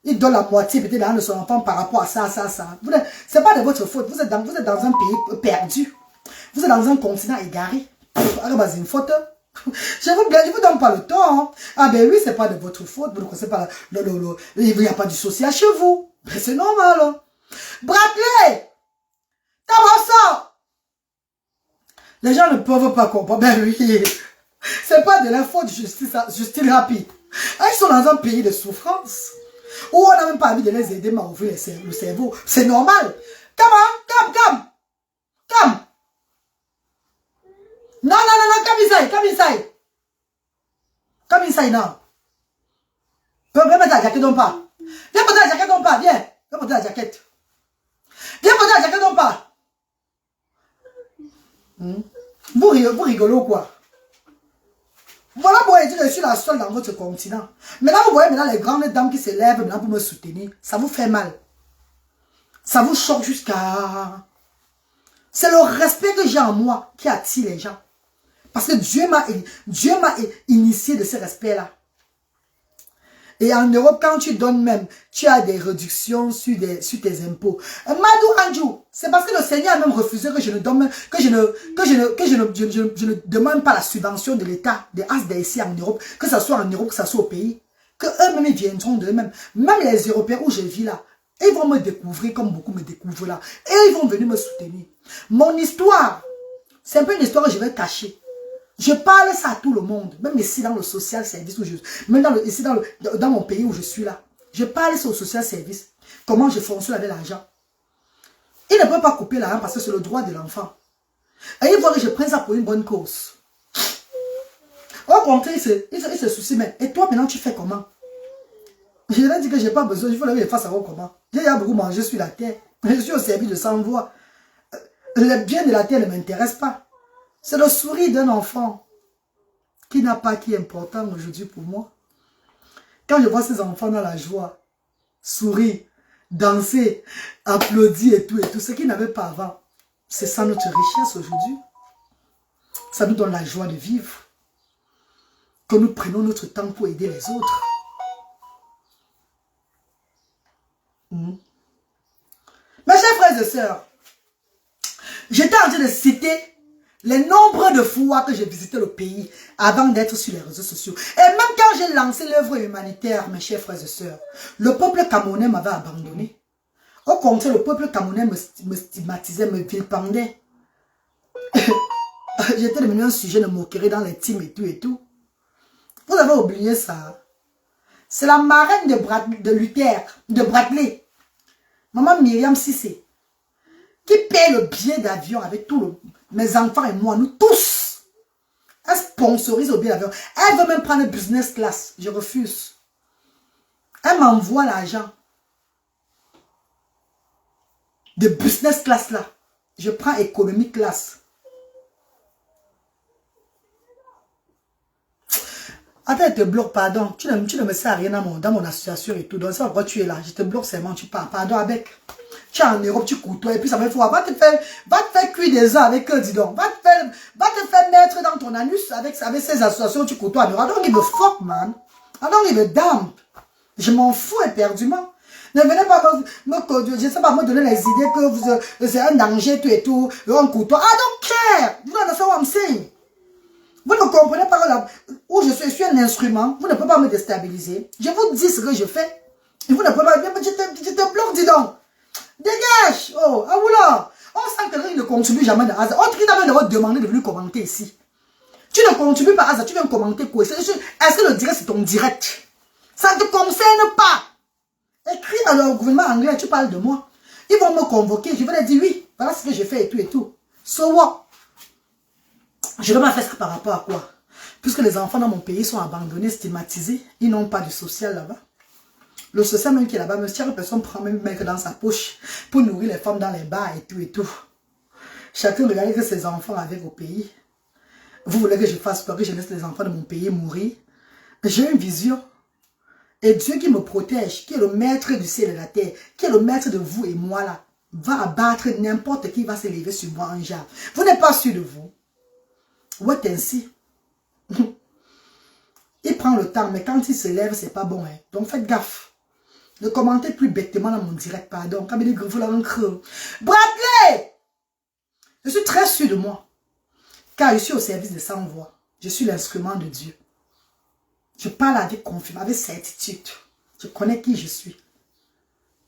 Il donne la moitié peut-être de l'argent de son enfant par rapport à ça. C'est pas de votre faute. Vous êtes dans un pays perdu. Vous êtes dans un continent égaré. Alors, c'est une faute. Je vous donne pas le temps. Ah ben oui, c'est pas de votre faute. Vous ne connaissez pas il n'y a pas du social chez vous. Ben, c'est normal. Hein. Bradley! Comment? Les gens ne peuvent pas comprendre. Ben oui. C'est pas de la faute de Justine rapide. Ils sont dans un pays de souffrance. Où on n'a même pas envie de les aider à ouvrir le cerveau. C'est normal. Come. Non, come inside now. Viens mettre la jaquette, donc pas. Viens porter la jaquette, donc pas. Viens porter la jaquette. Viens porter la jaquette, donc pas. Vous rigolez ou quoi? Voilà pourquoi je suis la seule dans votre continent. Maintenant, vous voyez maintenant les grandes dames qui se lèvent maintenant pour me soutenir. Ça vous fait mal. Ça vous choque jusqu'à... C'est le respect que j'ai en moi qui attire les gens. Parce que Dieu m'a initié de ce respect-là. Et en Europe, quand tu donnes même, tu as des réductions sur tes impôts. Madou Andjou, c'est parce que le Seigneur a même refusé que je ne donne, que je ne demande pas la subvention de l'État, des ASD ici en Europe, que ce soit en Europe, que ce soit au pays, que eux-mêmes viendront d'eux-mêmes. Même les Européens où je vis là, ils vont me découvrir comme beaucoup me découvrent là. Et ils vont venir me soutenir. Mon histoire, c'est un peu une histoire que je vais cacher. Je parle ça à tout le monde, même ici dans le social service, même ici dans mon pays où je suis là. Je parle ça au social service, comment je fonctionne avec l'argent. Ils ne peuvent pas couper l'argent parce que c'est le droit de l'enfant. Et ils voient que je prends ça pour une bonne cause. Au contraire, ils se soucient, mais et toi maintenant tu fais comment? Je leur dis que je n'ai pas besoin, il faut leur faire savoir comment. J'ai déjà beaucoup mangé sur la terre, je suis au service de sans voix. Le bien de la terre ne m'intéresse pas. C'est le sourire d'un enfant qui n'a pas qui est important aujourd'hui pour moi. Quand je vois ces enfants dans la joie, sourire, danser, applaudir et tout, ce qu'ils n'avaient pas avant, c'est ça notre richesse aujourd'hui. Ça nous donne la joie de vivre. Que nous prenons notre temps pour aider les autres. Mes chers frères et sœurs, j'étais en train de citer les nombres de fois que j'ai visité le pays avant d'être sur les réseaux sociaux. Et même quand j'ai lancé l'œuvre humanitaire, mes chers frères et sœurs, le peuple camerounais m'avait abandonné. Au contraire, le peuple camerounais me stigmatisait, me vilipendait. J'étais devenu un sujet de moquerie dans les teams et tout et tout. Vous avez oublié ça. C'est la marraine de Luther, de Bradley, maman Myriam Sissé, qui paye le billet d'avion avec tous mes enfants et moi, nous tous. Elle sponsorise le billet d'avion. Elle veut même prendre le business class. Je refuse. Elle m'envoie l'argent de business class là. Je prends économie class. Attends, je te bloque, pardon. Tu ne me sers à rien dans mon association et tout. Donc, c'est pourquoi tu es là. Je te bloque seulement, tu pars. Pardon, avec. Tu es en Europe, tu côtoies, et puis ça me fait. Va te faire cuire des œufs avec eux, dis donc. Va te faire mettre dans ton anus avec ces associations, tu côtoies en Europe. I don't give a fuck, man. I don't give a damn. Je m'en fous éperdument. Ne venez pas je sais pas, me donner les idées que c'est un danger, tout et tout. On côtoie. I don't care. You understand what I'm saying? Vous ne comprenez pas où je suis un instrument. Vous ne pouvez pas me déstabiliser. Je vous dis ce que je fais. Et vous ne pouvez pas. Je te bloque, dis donc. Dégage. Oh, ah oula. On sent que quelqu'un ne contribue jamais de hasard. On t'a même demandé de venir commenter ici. Tu ne contribues pas à hasard. Tu viens commenter quoi? Est-ce que le direct c'est ton direct? Ça ne te concerne pas. Écris dans le gouvernement anglais. Tu parles de moi. Ils vont me convoquer. Je vais leur dire oui. Voilà ce que j'ai fait et tout et tout. So what? Je dois faire ça par rapport à quoi? Puisque les enfants dans mon pays sont abandonnés, stigmatisés, ils n'ont pas de social là-bas. Le social même qui est là-bas, chaque personne prend même mec dans sa poche pour nourrir les femmes dans les bars et tout et tout. Chacun regarde que ses enfants avec au pays. Vous voulez que je fasse quoi? Que je laisse les enfants de mon pays mourir? J'ai une vision. Et Dieu qui me protège, qui est le maître du ciel et de la terre, qui est le maître de vous et moi là, va abattre n'importe qui va s'élever sur moi un jour. Vous n'êtes pas sûr de vous. Ouais, ainsi. Il prend le temps, mais quand il se lève, c'est pas bon. Hein. Donc faites gaffe. Ne commentez plus bêtement dans mon direct, pardon. Comme il dit, vous l'avez creux. Bradley! Je suis très sûr de moi. Car je suis au service de sans voix. Je suis l'instrument de Dieu. Je parle avec confiance, avec certitude. Je connais qui je suis.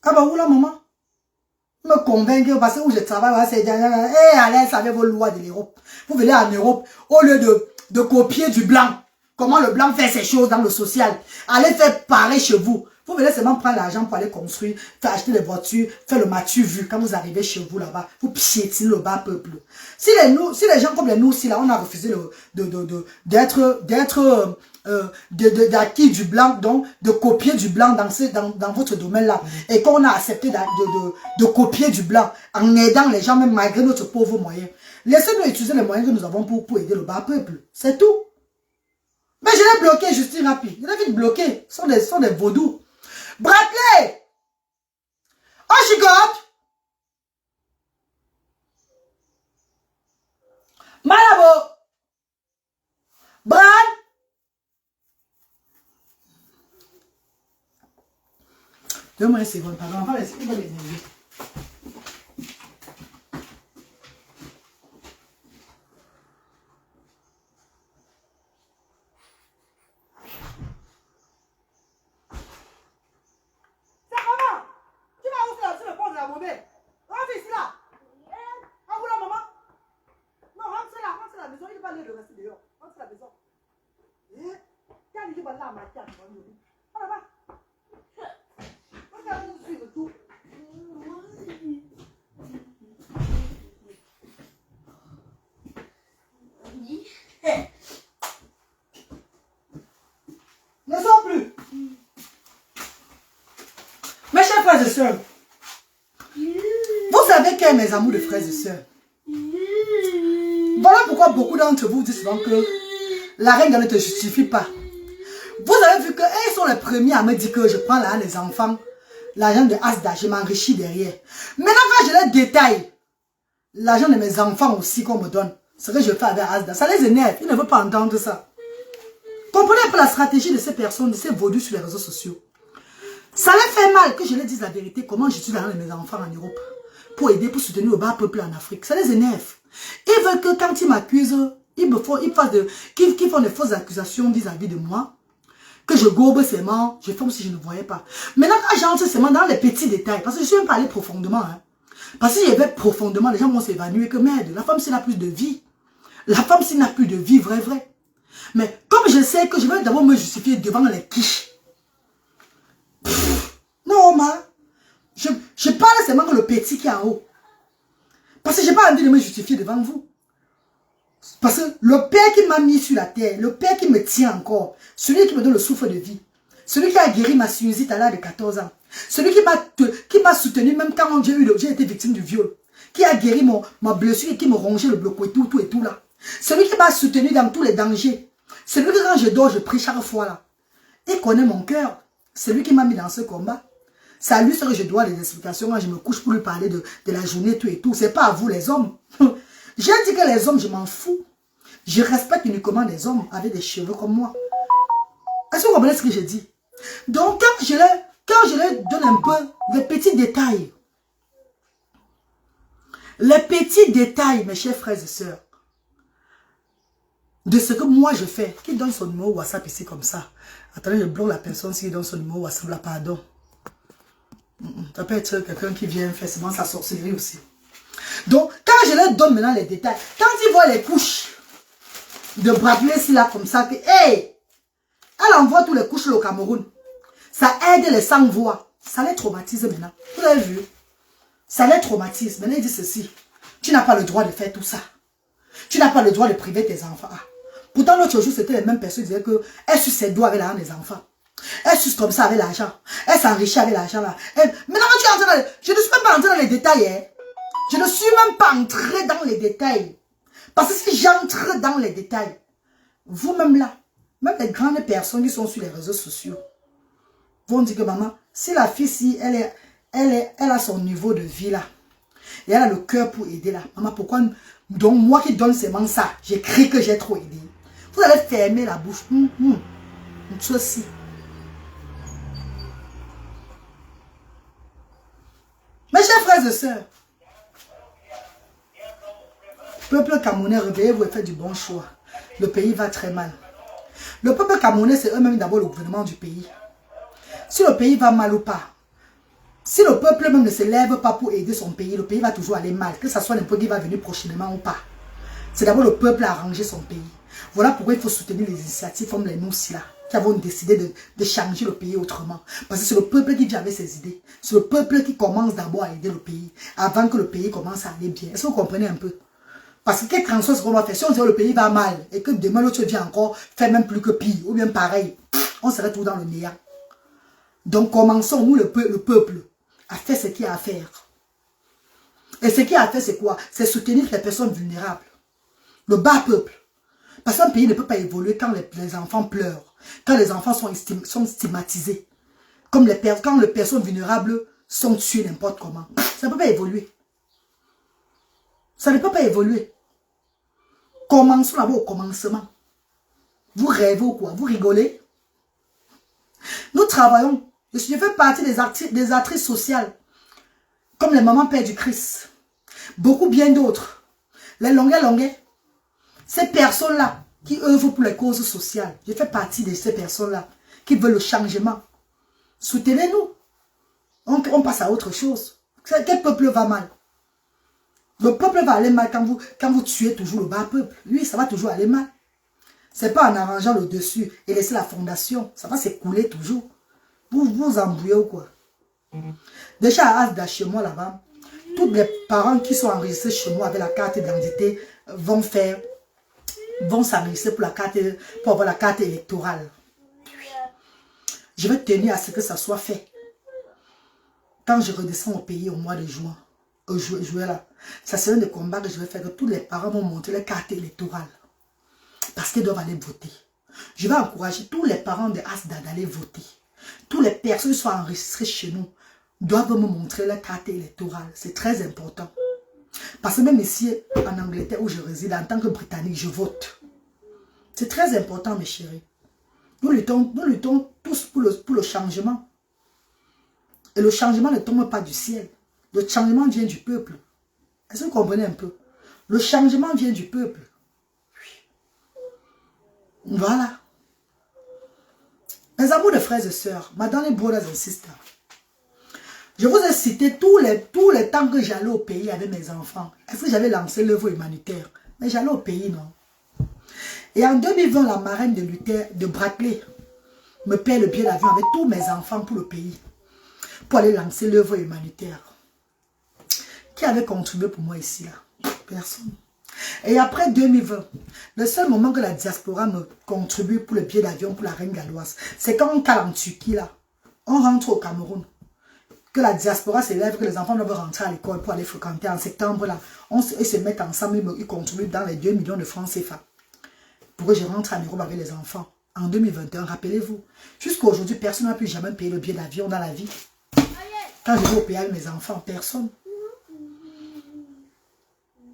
Ah bah où là, maman? Me convaincre parce que où je travaille, c'est à l'aise avec vos lois de l'Europe. Vous venez en Europe, au lieu de copier du blanc, comment le blanc fait ses choses dans le social, allez faire pareil chez vous. Vous venez seulement prendre l'argent pour aller construire, faire acheter des voitures, faire le matu vu. Quand vous arrivez chez vous là-bas, vous piétinez le bas peuple. Si les gens comme les nous aussi là, on a refusé d'être d'acquis du blanc, donc de copier du blanc dans votre domaine-là. Et qu'on a accepté de copier du blanc en aidant les gens, même malgré notre pauvre moyen. Laissez-nous utiliser les moyens que nous avons pour aider le bas peuple. C'est tout. Mais je l'ai bloqué, Justine Rapi. Je l'ai vite bloqué. Ce sont des vaudous. Bradley! Oh, chicote! Malabo! Brad! Donne-moi une seconde, pardon. On va laisser l'énergie. Ne sors plus. Mes chers frères et sœurs, vous savez quels mes amours de frères et sœurs. Voilà pourquoi beaucoup d'entre vous disent souvent que la reine ne te justifie pas. Vous avez vu qu'ils sont les premiers à me dire que je prends l'argent des enfants, l'argent de Asda, je m'enrichis derrière. Maintenant, quand je les détaille, l'argent de mes enfants aussi qu'on me donne, ce que je fais avec Asda, ça les énerve, ils ne veulent pas entendre ça. Comprenez un peu la stratégie de ces personnes, de ces vaudus sur les réseaux sociaux. Ça les fait mal que je leur dise la vérité, comment j'utilise l'argent de mes enfants en Europe, pour aider, pour soutenir le bas peuple en Afrique. Ça les énerve. Ils veulent que quand ils m'accusent, qu'ils font des fausses accusations vis-à-vis de moi, que je gobe seulement, je fais comme si je ne voyais pas. Maintenant, quand j'entre seulement dans les petits détails, parce que je suis même pas allé profondément, hein, parce que si j'y vais profondément, les gens vont s'évanouir, que merde, la femme s'il n'a plus de vie. La femme s'il n'a plus de vie, vrai. Mais comme je sais que je vais d'abord me justifier devant les quiches. Non, je parle seulement que le petit qui est en haut. Parce que je n'ai pas envie de me justifier devant vous. Parce que le Père qui m'a mis sur la terre, le Père qui me tient encore, celui qui me donne le souffle de vie, celui qui a guéri ma sinusite à l'âge de 14 ans, celui qui m'a soutenu même quand j'ai été victime du viol, qui a guéri ma blessure et qui me rongeait le bloc et tout là, celui qui m'a soutenu dans tous les dangers, celui que quand je dors, je prie chaque fois là, il connaît mon cœur, celui qui m'a mis dans ce combat. C'est à lui ce que je dois des explications quand je me couche pour lui parler de la journée tout et tout. C'est pas à vous les hommes. J'ai dit que les hommes, je m'en fous. Je respecte uniquement les hommes avec des cheveux comme moi. Est-ce que vous comprenez ce que je dis? Donc, quand je leur donne un peu les petits détails, mes chers frères et sœurs, de ce que moi je fais, qui donne son numéro WhatsApp ici comme ça. Attendez, je bloque la personne s'il donne son numéro WhatsApp là, pardon. Ça peut être quelqu'un qui vient faire seulement sa sorcellerie aussi. Donc, quand je leur donne maintenant les détails, quand ils voient les couches de Bradley ici là comme ça, que, hey, elle envoie tous les couches au Cameroun. Ça aide les sans-voix. Ça les traumatise maintenant. Vous avez vu? Ça les traumatise. Maintenant, il dit ceci. Tu n'as pas le droit de faire tout ça. Tu n'as pas le droit de priver tes enfants. Ah. Pourtant, l'autre jour, c'était les mêmes personnes qui disaient qu'elle suce ses doigts avec l'argent des enfants. Elle suce comme ça avec l'argent. Elle s'enrichit avec l'argent là. Maintenant, tu es entré dans les... Je ne suis même pas entré dans les détails. Hein. Je ne suis même pas entré dans les détails. Parce que si j'entre dans les détails, vous-même là, même les grandes personnes qui sont sur les réseaux sociaux, vont dire que maman, si la fille, si elle a son niveau de vie là, et elle a le cœur pour aider là, maman, pourquoi... Donc moi qui donne seulement ça, j'écris que j'ai trop aidé. Vous allez fermer la bouche. Ceci. Mes chers frères et sœurs, peuple camerounais, réveillez-vous et faites du bon choix. Le pays va très mal. Le peuple camerounais, c'est eux-mêmes d'abord le gouvernement du pays. Si le pays va mal ou pas, si le peuple même ne se lève pas pour aider son pays, le pays va toujours aller mal. Que ce soit n'importe qui va venir prochainement ou pas. C'est d'abord le peuple à arranger son pays. Voilà pourquoi il faut soutenir les initiatives comme les nous là, qui avons décidé de changer le pays autrement. Parce que c'est le peuple qui vient avec ses idées. C'est le peuple qui commence d'abord à aider le pays, avant que le pays commence à aller bien. Est-ce que vous comprenez un peu? Parce que quelle transformation qu'on va faire? Si on dit que le pays va mal et que demain l'autre vient encore faire même plus que pire ou bien pareil, on serait tout dans le néant. Donc commençons, nous le peuple, à faire ce qu'il y a à faire. Et ce qu'il y a à faire, c'est quoi? C'est soutenir les personnes vulnérables. Le bas peuple. Parce qu'un pays ne peut pas évoluer quand les enfants pleurent, quand les enfants sont stigmatisés, quand les personnes vulnérables sont tuées n'importe comment. Ça ne peut pas évoluer. Ça ne peut pas évoluer. Commençons d'abord au commencement. Vous rêvez ou quoi? Vous rigolez? Nous travaillons. Je fais partie des actrices sociales, comme les mamans Père du Christ. Beaucoup bien d'autres. Les longuets. Ces personnes-là qui œuvrent pour les causes sociales. Je fais partie de ces personnes-là qui veulent le changement. Soutenez-nous. On passe à autre chose. Quel peuple va mal? Le peuple va aller mal quand vous tuez toujours le bas peuple. Lui, ça va toujours aller mal. Ce n'est pas en arrangeant le dessus et laisser la fondation. Ça va s'écouler toujours. Vous vous embrouillez ou quoi? Déjà à Asda, chez moi là-bas, tous les parents qui sont enregistrés chez moi avec la carte d'identité vont s'enregistrer pour avoir la carte électorale. Je vais tenir à ce que ça soit fait. Quand je redescends au pays au mois de juin, juillet là, ça sera un des combats que je vais faire, que tous les parents vont monter la carte électorale. Parce qu'ils doivent aller voter. Je vais encourager tous les parents de Asda d'aller voter. Toutes les personnes qui sont enregistrées chez nous doivent me montrer la carte électorale. C'est très important. Parce que même ici, en Angleterre où je réside, en tant que Britannique, je vote. C'est très important, mes chéris. Nous luttons tous pour le changement. Et le changement ne tombe pas du ciel. Le changement vient du peuple. Est-ce que vous comprenez un peu? Le changement vient du peuple. Voilà. Mes amours de frères et sœurs, madame brothers and sisters, je vous ai cité tous les temps que j'allais au pays avec mes enfants. Est-ce que j'avais lancé l'œuvre humanitaire? Mais j'allais au pays, non. Et en 2020, la marraine de Luther, de Bradley, me paie le billet d'avion avec tous mes enfants pour le pays. Pour aller lancer l'œuvre humanitaire. Qui avait contribué pour moi ici, là? Personne. Et après 2020, le seul moment que la diaspora me contribue pour le billet d'avion pour la reine galloise, c'est quand on cale en Turquie, là. On rentre au Cameroun. Que la diaspora s'élève, que les enfants doivent rentrer à l'école pour aller fréquenter en septembre, là. Ils se mettent ensemble, ils contribuent dans les 2 millions de francs CFA. Pour que je rentre en Europe avec les enfants. En 2021, rappelez-vous. Jusqu'à aujourd'hui, personne n'a pu jamais payer le billet d'avion dans la vie. Quand je vais au pays avec mes enfants, personne.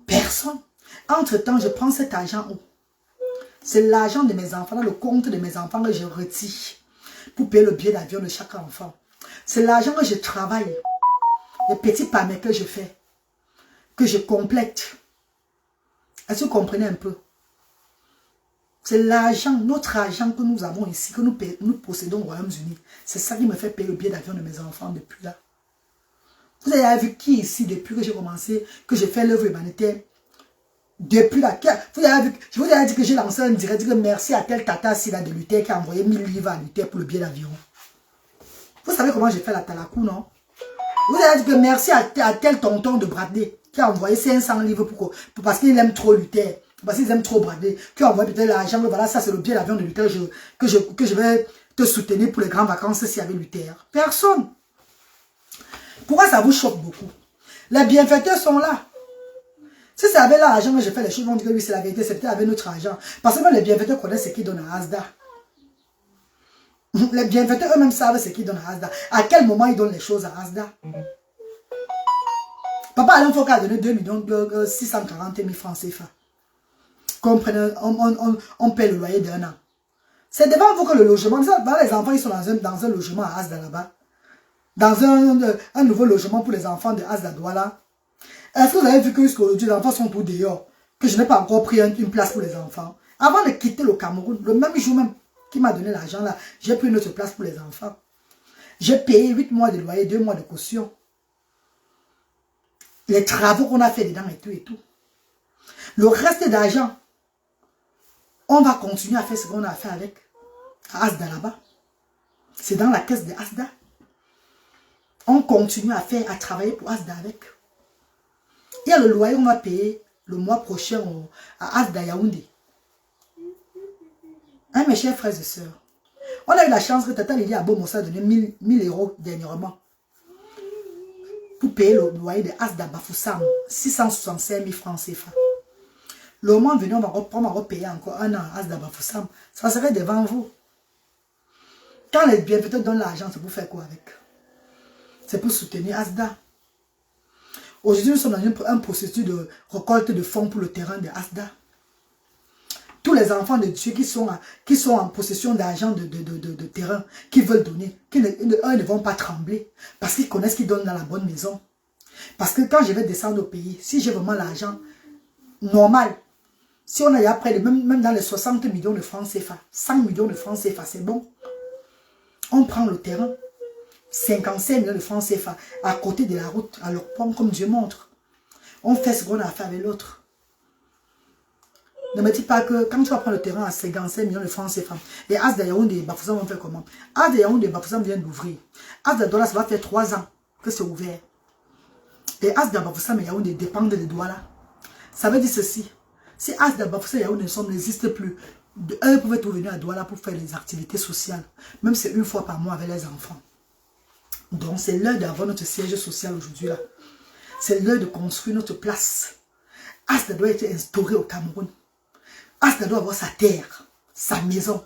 Personne. Entre-temps, je prends cet argent où? C'est l'argent de mes enfants, dans le compte de mes enfants que je retire pour payer le billet d'avion de chaque enfant. C'est l'argent que je travaille, les petits paniers que je fais, que je complète. Est-ce que vous comprenez un peu? C'est l'argent, notre argent que nous avons ici, que nous possédons au Royaume-Uni. C'est ça qui me fait payer le billet d'avion de mes enfants depuis là. Vous avez vu qui ici, depuis que j'ai commencé, que j'ai fait l'œuvre humanitaire? Depuis là, je vous ai dit que j'ai lancé un direct, que merci à tel tata là de Luther qui a envoyé 1000 livres à Luther pour le billet d'avion. Vous savez comment j'ai fait la talakou, non? Vous avez dit que merci à tel tonton de Bradley qui a envoyé 500 livres parce qu'il aime trop Luther, parce qu'il aime trop Bradley, qui a envoyé peut-être l'argent, voilà, ça c'est le billet d'avion de Luther que je vais te soutenir pour les grandes vacances s'il y avait Luther. Personne. Pourquoi ça vous choque beaucoup? Les bienfaiteurs sont là. Si c'est avec l'argent que je fais les choses, ils vont dire que oui, c'est la vérité, c'est peut-être avec notre argent. Parce que même les bienfaiteurs connaissent ce qu'ils donnent à Asda. Les bienfaiteurs eux-mêmes savent ce qu'ils donnent à Asda. À quel moment ils donnent les choses à Asda? Papa Alain Foucault a donné 2 640 000 francs CFA. Comprenez, on paie le loyer d'1 an. C'est devant vous que le logement, les enfants ils sont dans un logement à Asda là-bas. Dans un nouveau logement pour les enfants de Asda Douala. Est-ce que vous avez vu que jusqu'aujourd'hui, les enfants sont tous dehors? Que je n'ai pas encore pris une place pour les enfants. Avant de quitter le Cameroun, le même jour même qui m'a donné l'argent là, j'ai pris une autre place pour les enfants. J'ai payé 8 mois de loyer, 2 mois de caution. Les travaux qu'on a fait dedans et tout et tout. Le reste d'argent, on va continuer à faire ce qu'on a fait avec Asda là-bas. C'est dans la caisse de Asda. On continue à travailler pour Asda avec. Il y a le loyer qu'on va payer le mois prochain à Asda Yaoundé. Hein, mes chers frères et sœurs. On a eu la chance que Tata Lili Abomosa a donné 1000 euros dernièrement pour payer le loyer de Asda Bafoussam, 665 000 francs CFA. Le mois venu, on va repayer encore un an à Asda Bafoussam. Ça serait devant vous. Quand les bienfaiteurs donnent l'argent, c'est pour faire quoi avec? C'est pour soutenir Asda. Aujourd'hui, nous sommes dans un processus de récolte de fonds pour le terrain de Asda. Tous les enfants de Dieu qui sont en possession d'argent de terrain, qui veulent donner, eux ne vont pas trembler parce qu'ils connaissent qu'ils donnent dans la bonne maison. Parce que quand je vais descendre au pays, si j'ai vraiment l'argent normal, si on a après, même dans les 60 millions de francs CFA, 100 millions de francs CFA, c'est bon. On prend le terrain, 55 millions de francs CFA, à côté de la route, à leur pont, comme Dieu montre. On fait ce qu'on a fait avec l'autre. Ne me dis pas que quand tu vas prendre le terrain à 55 millions de francs CFA, et Asda Yaoundé et Bafoussam vont faire comment? Asda Yaoundé et Bafoussam viennent d'ouvrir. Asda Douala, ça va faire 3 ans que c'est ouvert. Et Asda Bafoussam et Yaoundé dépendent de Douala. Ça veut dire ceci. Si Asda Bafoussam et Yaoundé n'existent plus, eux pouvaient tout venir à Douala pour faire des activités sociales. Même c'est une fois par mois avec les enfants. Donc c'est l'heure d'avoir notre siège social aujourd'hui là. C'est l'heure de construire notre place. Asda doit être instauré au Cameroun. Asda doit avoir sa terre, sa maison,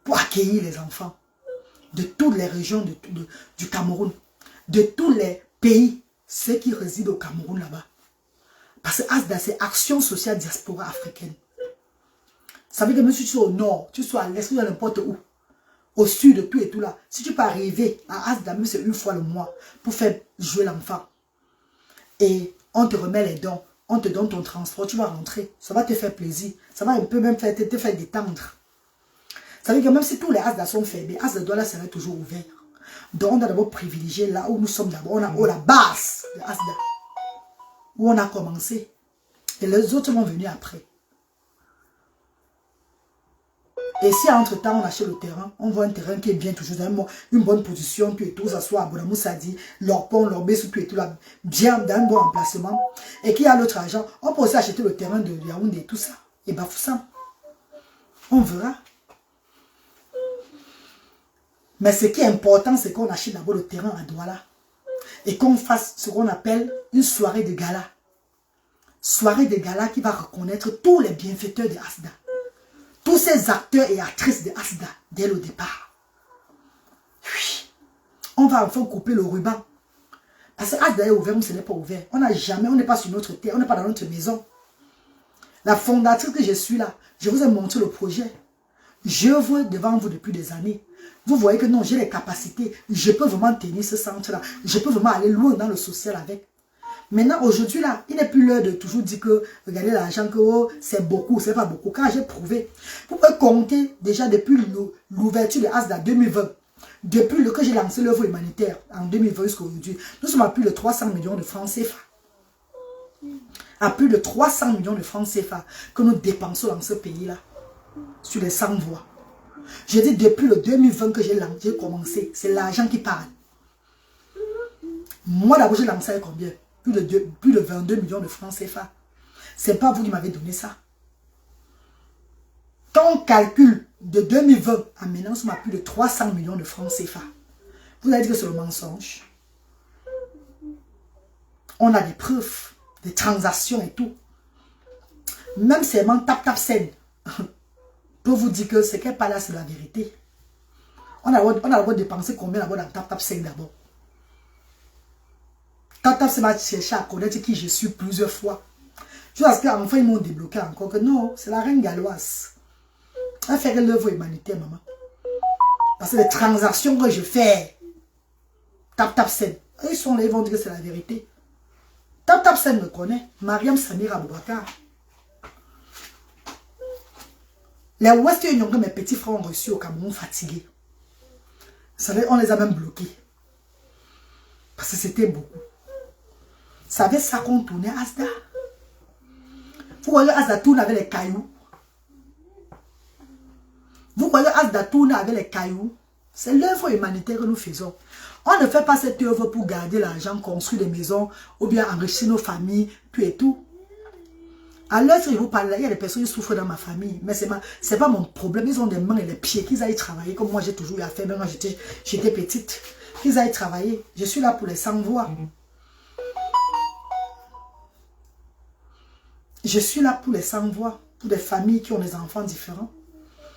pour accueillir les enfants de toutes les régions du Cameroun, de tous les pays, ceux qui résident au Cameroun là-bas. Parce que Asda, c'est Action Sociale Diaspora Africaine. Ça veut dire que même si tu sois au nord, tu sois à l'est, tu sois n'importe où, au sud, tout et tout là, si tu peux arriver à Asda, même c'est une fois le mois, pour faire jouer l'enfant, et on te remet les dons, on te donne ton transport, tu vas rentrer. Ça va te faire plaisir. Ça va un peu même te faire détendre. Ça veut dire que même si tous les Asda sont fermés, Asda Douala serait toujours ouvert. Donc on doit d'abord privilégier là où nous sommes d'abord. On a la base de Asda. Où on a commencé. Et les autres vont venir après. Et si entre-temps on achète le terrain, on voit un terrain qui est bien toujours dans une bonne position, tout et tout, ça soit à Bonamou Sadi, leur pont, leur baisse, tout et tout là, bien dans un bon emplacement, et qu'il y a l'autre argent, on peut aussi acheter le terrain de Yaoundé et tout ça, et Bafoussam. On verra. Mais ce qui est important, c'est qu'on achète d'abord le terrain à Douala, et qu'on fasse ce qu'on appelle une soirée de gala. Soirée de gala qui va reconnaître tous les bienfaiteurs de Asda. Tous ces acteurs et actrices de Asda, dès le départ. Oui. On va enfin couper le ruban. Parce que Asda est ouvert ou ce n'est pas ouvert. On n'est pas sur notre terre, on n'est pas dans notre maison. La fondatrice que je suis là, je vous ai montré le projet. Je vois devant vous depuis des années. Vous voyez que non, j'ai les capacités. Je peux vraiment tenir ce centre-là. Je peux vraiment aller loin dans le social avec. Maintenant, aujourd'hui, là, il n'est plus l'heure de toujours dire que, regardez l'argent, que oh, c'est beaucoup, c'est pas beaucoup. Quand j'ai prouvé, vous pouvez compter déjà depuis l'ouverture de Asda 2020, depuis que j'ai lancé l'œuvre humanitaire en 2020 jusqu'à aujourd'hui, nous sommes à plus de 300 millions de francs CFA. À plus de 300 millions de francs CFA que nous dépensons dans ce pays-là, sur les 100 voies. Je dis depuis le 2020 que j'ai commencé, c'est l'argent qui parle. Moi d'abord, j'ai lancé avec combien? Plus de 22 millions de francs CFA. Ce n'est pas vous qui m'avez donné ça. Quand on calcule de 2020 à maintenant, nous sommes à plus de 300 millions de francs CFA. Vous allez dire que c'est le mensonge. On a des preuves, des transactions et tout. Même seulement tap-tap-scène peut vous dire que ce qu'elle parle là, c'est la vérité. On a d'abord dépensé combien d'abord dans tap-tap-scène d'abord. Tap-tap, c'est m'a cherché à connaître qui je suis plusieurs fois. Jusqu'à ce qu'enfin, ils m'ont débloqué encore que non, c'est la reine galloise. Elle fait l'œuvre humanitaire, maman. Parce que les transactions que je fais, tap-tap-scène, ils sont là, ils vont dire que c'est la vérité. Tap-tap-scène me connaît. Mariam Samir Aboubakar. Les West Union que mes petits frères ont reçus au Cameroun fatigués. Vous savez, on les a même bloqués. Parce que c'était beaucoup. Vous savez ça qu'on tournait Asda? Vous voyez Asda tourne avec les cailloux. Vous voyez Asda tourne avec les cailloux. C'est l'œuvre humanitaire que nous faisons. On ne fait pas cette œuvre pour garder l'argent, construire des maisons, ou bien enrichir nos familles, tout et tout. À l'heure que je vous parle, il y a des personnes qui souffrent dans ma famille. Mais ce n'est pas mon problème. Ils ont des mains et des pieds. Qu'ils aillent travailler comme moi j'ai toujours eu à faire. Même quand j'étais petite. Qu'ils aillent travailler. Je suis là pour les sans-voix. Je suis là pour les sans-voix. Pour des familles qui ont des enfants différents.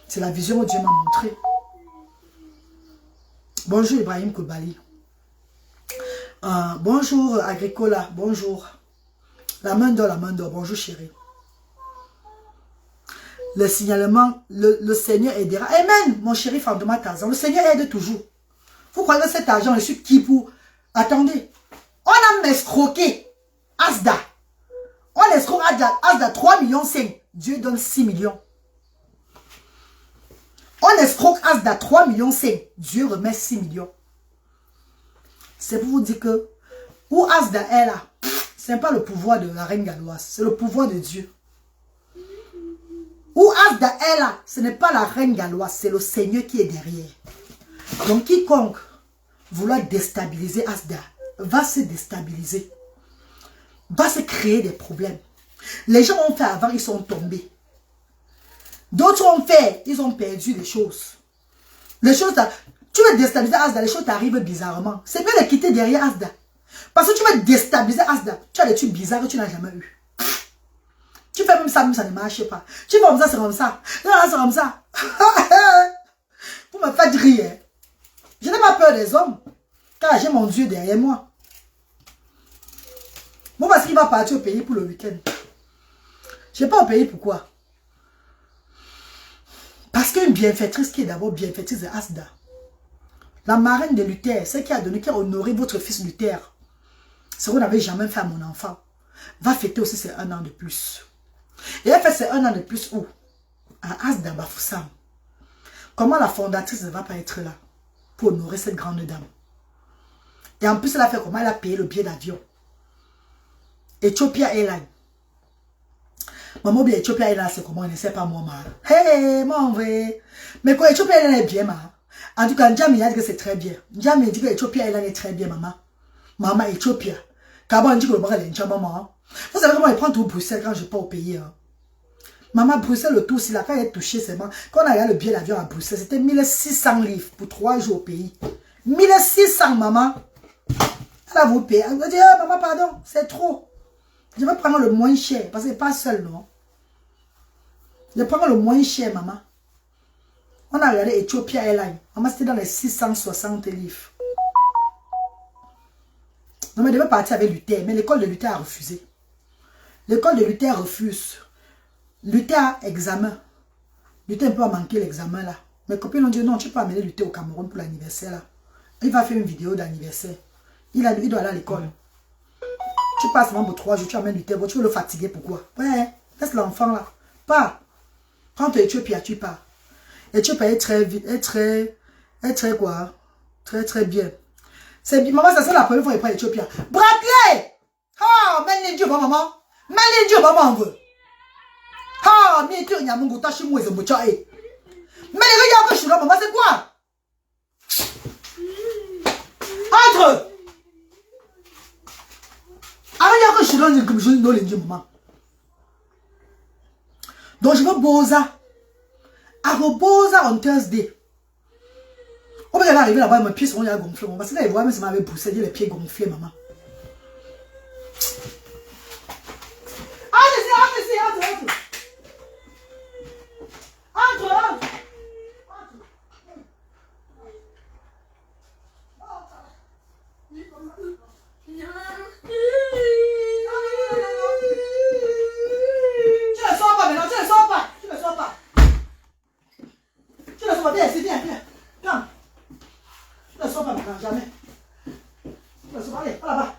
C'est la vision que Dieu m'a montrée. Bonjour Ibrahim Koubali. Bonjour Agricola. Bonjour. La main d'or, bonjour chérie. Le signalement, le Seigneur aidera. Amen, mon chéri Fantoma Tarzan. Le Seigneur aide toujours. Vous croyez que cet argent, je suis qui pour... Attendez. On a escroqué Asda. On escroque Asda 3 millions 5. Dieu donne 6 millions. On escroque Asda 3 millions 5. Dieu remet 6 millions. C'est pour vous dire que où Asda est là, ce n'est pas le pouvoir de la reine galloise, c'est le pouvoir de Dieu. Où Asda est là, ce n'est pas la reine galloise, c'est le Seigneur qui est derrière. Donc quiconque vouloir déstabiliser Asda va se déstabiliser, va se créer des problèmes. Les gens ont fait avant, ils sont tombés. D'autres ont fait, ils ont perdu des choses. Les choses, tu veux déstabiliser Asda, les choses t'arrivent bizarrement. C'est bien de quitter derrière Asda. Parce que tu veux déstabiliser Asda, tu as des trucs bizarres que tu n'as jamais eu. Tu fais même ça ne marche pas. Tu fais comme ça, c'est comme ça. Non, c'est comme ça. Vous me faites rire. Je n'ai pas peur des hommes, car j'ai mon Dieu derrière moi. Bon, parce qu'il va partir au pays pour le week-end. Je n'ai pas au pays, pourquoi? Parce qu'une bienfaitrice qui est d'abord bienfaitrice de Asda, la marraine de Luther, celle qui a donné, qui a honoré votre fils Luther, ce que vous n'avez jamais fait à mon enfant, va fêter aussi ses 1 an de plus. Et elle fait ses 1 an de plus où? À Asda Bafoussam. Comment la fondatrice ne va pas être là pour honorer cette grande dame? Et en plus, elle a fait comment? Elle a payé le billet d'avion. Ethiopia Airlines. Maman, bien Ethiopia Airlines, c'est comment? Elle ne sait pas moi, ma. Hey, mon vrai. Mais quoi, Ethiopia Airlines est bien, ma. En tout cas, Njami a dit que c'est très bien. Njami dit que Ethiopia Airlines est très bien, maman. Maman, Ethiopia. Quand dit que le bras est maman. Vous savez comment il prend tout Bruxelles quand je pars au pays. Hein? Maman, Bruxelles, le tout, si là, quand elle est touchée, c'est bon. Quand on a regardé le billet d'avion à Bruxelles, c'était 1600 livres pour 3 jours au pays. 1600, maman. Elle a vous payé. Elle m'a dit, oh, maman, pardon, c'est trop. Je vais prendre le moins cher, parce que c'est pas seul, non. Je vais prendre le moins cher, maman. On a regardé Ethiopia Airlines. Maman, c'était dans les 660 livres. Non, mais elle devait partir avec Luther, mais l'école de Luther a refusé. L'école de Luther refuse. Luther a examen. Luther ne peut pas manquer l'examen là. Mes copines ont dit non, tu peux amener Luther au Cameroun pour l'anniversaire là. Il va faire une vidéo d'anniversaire. Il doit aller à l'école. Tu passes seulement pour 3 jours, tu amènes Luther, tu veux le fatiguer, pourquoi? Ouais, laisse l'enfant là. Pas. Prends ton Éthiopie, tu pars. Éthiopie est très quoi? Très bien. Maman, ça c'est la première fois qu'il prend Éthiopie. Bradley! Ah, mais Dieu, maman. Mais Dieu, maman, veut. Ah, mais Dieu, il y a mon goût, chez moi, c'est mon chat. Mais les gars, je suis là, maman, c'est quoi? Entre! Ah, il y a que je suis là, je suis là, maman. Donc, je veux Boza. Boza on Thursday. On va arriver là-bas, mes pieds seront gonflés. Parce que là, ils voient même si m'avait poussé, les pieds gonflés, maman. Entre. Tu ne sors pas maintenant, tu ne sors pas. Tu ne sors pas. Tu ne sors pas, viens ici, viens. Viens. Tu ne sors pas maintenant, jamais. Tu ne sors pas, allez, va là-bas.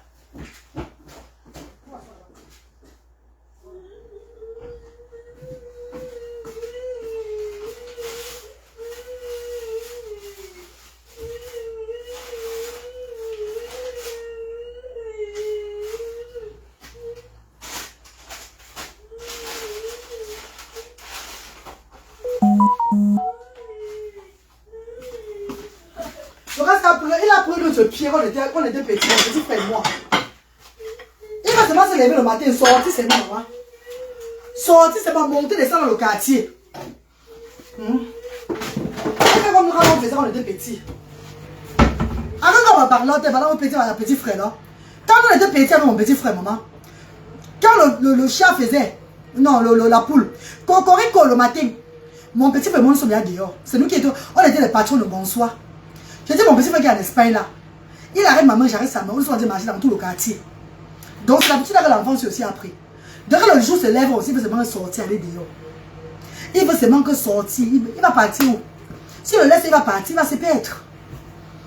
Il a pris notre pied quand on était petit, petit frère et moi. Il va seulement se lever le matin et sortir, c'est moi. Sortir, c'est pas monter, descendre dans le quartier. C'est comme nous quand on faisait quand on était petits. Avant qu'on va parler, pendant mon petit frère là. Quand on était petit avec mon petit frère, maman. Quand le chat faisait, non, la poule, cocorico le matin, mon petit frère, nous sommes là dehors. C'est nous qui étions, on était les patrons de bonsoir. J'ai dit mon petit frère qui est en Espagne là. Il arrête maman, j'arrête sa maman, nous sommes en train de marcher dans tout le quartier. Donc c'est l'habitude que l'enfant c'est aussi appris. Dès que le jour se lève aussi, il veut seulement sortir, aller dehors. Il veut seulement que sortir. Il va partir où? Si le laisse, il va partir, il va se perdre.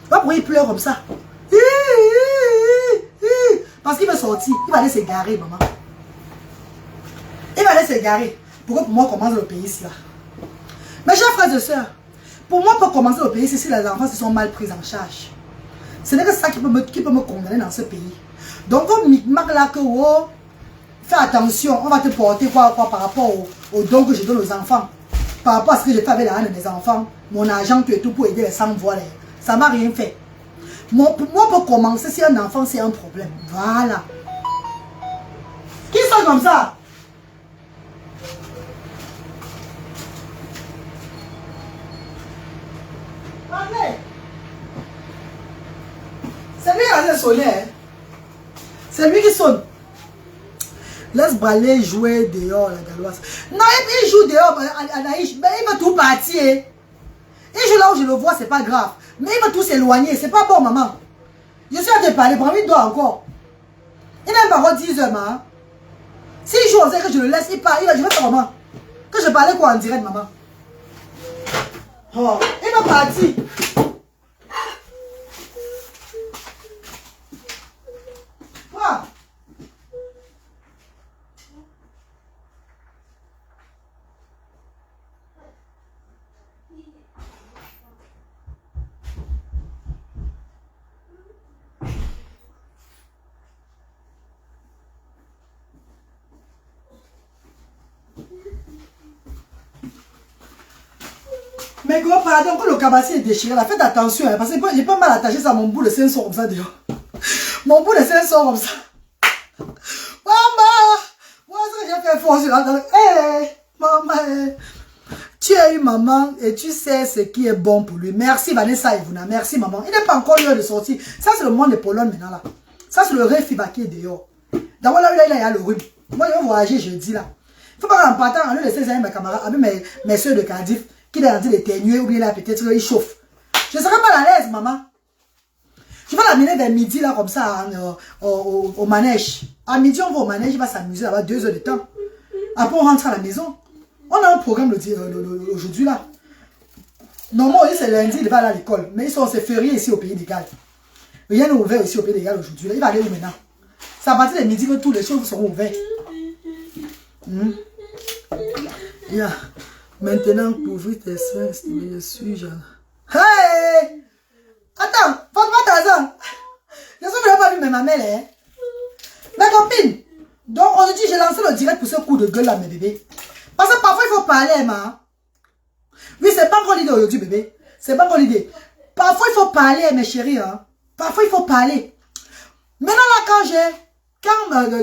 Pas pourquoi il pleure comme ça. Parce qu'il veut sortir. Il va aller s'égarer, maman. Il va aller s'égarer. Pourquoi pour moi commencer le pays ici là? Mes chers frères et sœurs, pour moi pour commencer le pays ici, si les enfants se sont mal pris en charge. Ce n'est que ça qui peut me condamner dans ce pays. Donc comme micmac là que oh, fais attention, on va te porter quoi par rapport au don que je donne aux enfants. Par rapport à ce que j'ai fait avec la haine de mes enfants, mon argent et tout pour aider les sans-voix. Ça ne m'a rien fait. Pour moi, pour commencer, si un enfant, c'est un problème. Voilà. Qui sont comme ça? Allez. C'est lui qui a sonné. Hein? C'est lui qui sonne. Laisse Balé jouer dehors, la galoise. Non, il joue dehors, Anaïs, mais il va tout partir. Il joue là où je le vois, c'est pas grave. Mais il va tout s'éloigner, c'est pas bon, maman. Je suis en train de parler, pour lui, il doit encore. Il n'a pas encore 10 heures, maman. S'il joue, on sait que je le laisse, il part, je vais faire maman. Que je parlais quoi en direct, maman. Oh, il va partir. Quoi? Mais gros, pardon, quand le cabassi est déchiré, là, faites attention, hein, parce que j'ai pas mal attaché ça à mon bout de sein sort comme ça, déjà. Mon bout de sein sort comme ça. Maman! Moi, ce que j'ai fait fort, c'est là. Hé, maman, tu as eu maman et tu sais ce qui est bon pour lui. Merci Vanessa Evuna, merci maman. Il n'est pas encore l'heure de sortir. Ça, c'est le monde de Pologne maintenant, là. Ça, c'est le rêve qui est dehors. D'abord, là, il y a le rhume. Moi, je vais voyager jeudi, là. Il faut pas qu'en partant, en lieu de 16 ans, mes camarades, avec mes soeurs de Cardiff, qui est en train d'éternuer ou bien là peut-être il chauffe. Je ne serai pas à l'aise, maman. Je vais l'amener vers midi là comme ça au manège. À midi on va au manège, il va s'amuser là-bas 2 heures de temps. Après on rentre à la maison. On a un programme aujourd'hui là. Normalement c'est lundi, il va aller à l'école. Mais c'est férié ici au pays des Galles. Rien n'est ouvert ici au pays des Galles aujourd'hui. Il va aller où maintenant? C'est à partir de midi que tous les choses seront ouvertes. Yeah. Maintenant, pour ouvrir tes seins, je suis genre. Hey! Attends, Fatma Tazan! Je sais que je n'ai pas vu mes mamelles, hein? Mes copines! Donc, aujourd'hui, j'ai lancé le direct pour ce coup de gueule là, mes bébés. Parce que parfois, il faut parler, ma. Oui, c'est pas encore l'idée aujourd'hui, bébé. C'est pas encore l'idée. Parfois, il faut parler, mes chéris, hein? Parfois, il faut parler. Maintenant, là, quand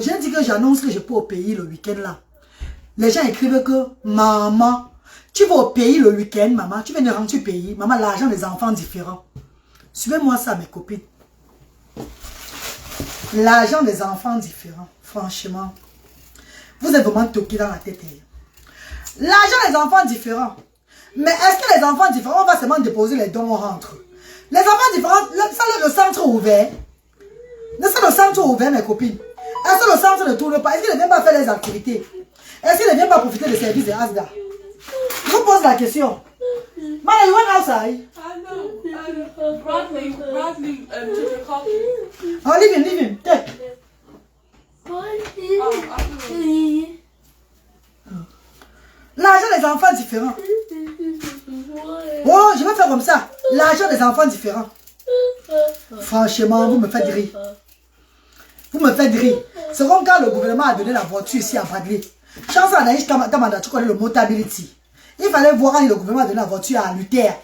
j'ai dit que j'annonce que je peux au pays le week-end là, les gens écrivent que maman. Tu vas au pays le week-end, maman. Tu viens de rentrer au pays. Maman, l'argent des enfants différents. Suivez-moi ça, mes copines. L'argent des enfants différents. Franchement. Vous êtes vraiment toqués dans la tête. L'argent des enfants différents. Mais est-ce que les enfants différents, on va seulement déposer les dons au rentre? Les enfants différents, ça le centre ouvert. C'est le centre ouvert, mes copines. Est-ce que le centre ne tourne pas? Est-ce qu'il ne vient pas faire les activités? Est-ce qu'il ne vient pas profiter des services de Asda? Je vous pose la question. Mama, you went outside? I know. Bradley took a coffee. Oh, leave him. Take. L'argent des enfants différents. Oh, je vais faire comme ça. L'argent des enfants différents. Franchement, vous me faites rire. Vous me faites rire. C'est comme quand le gouvernement a donné la voiture ici à Bradley. Chance à Naïch Tamanda, tu connais le Motability. Il fallait voir quand le gouvernement a donné la voiture à Luther.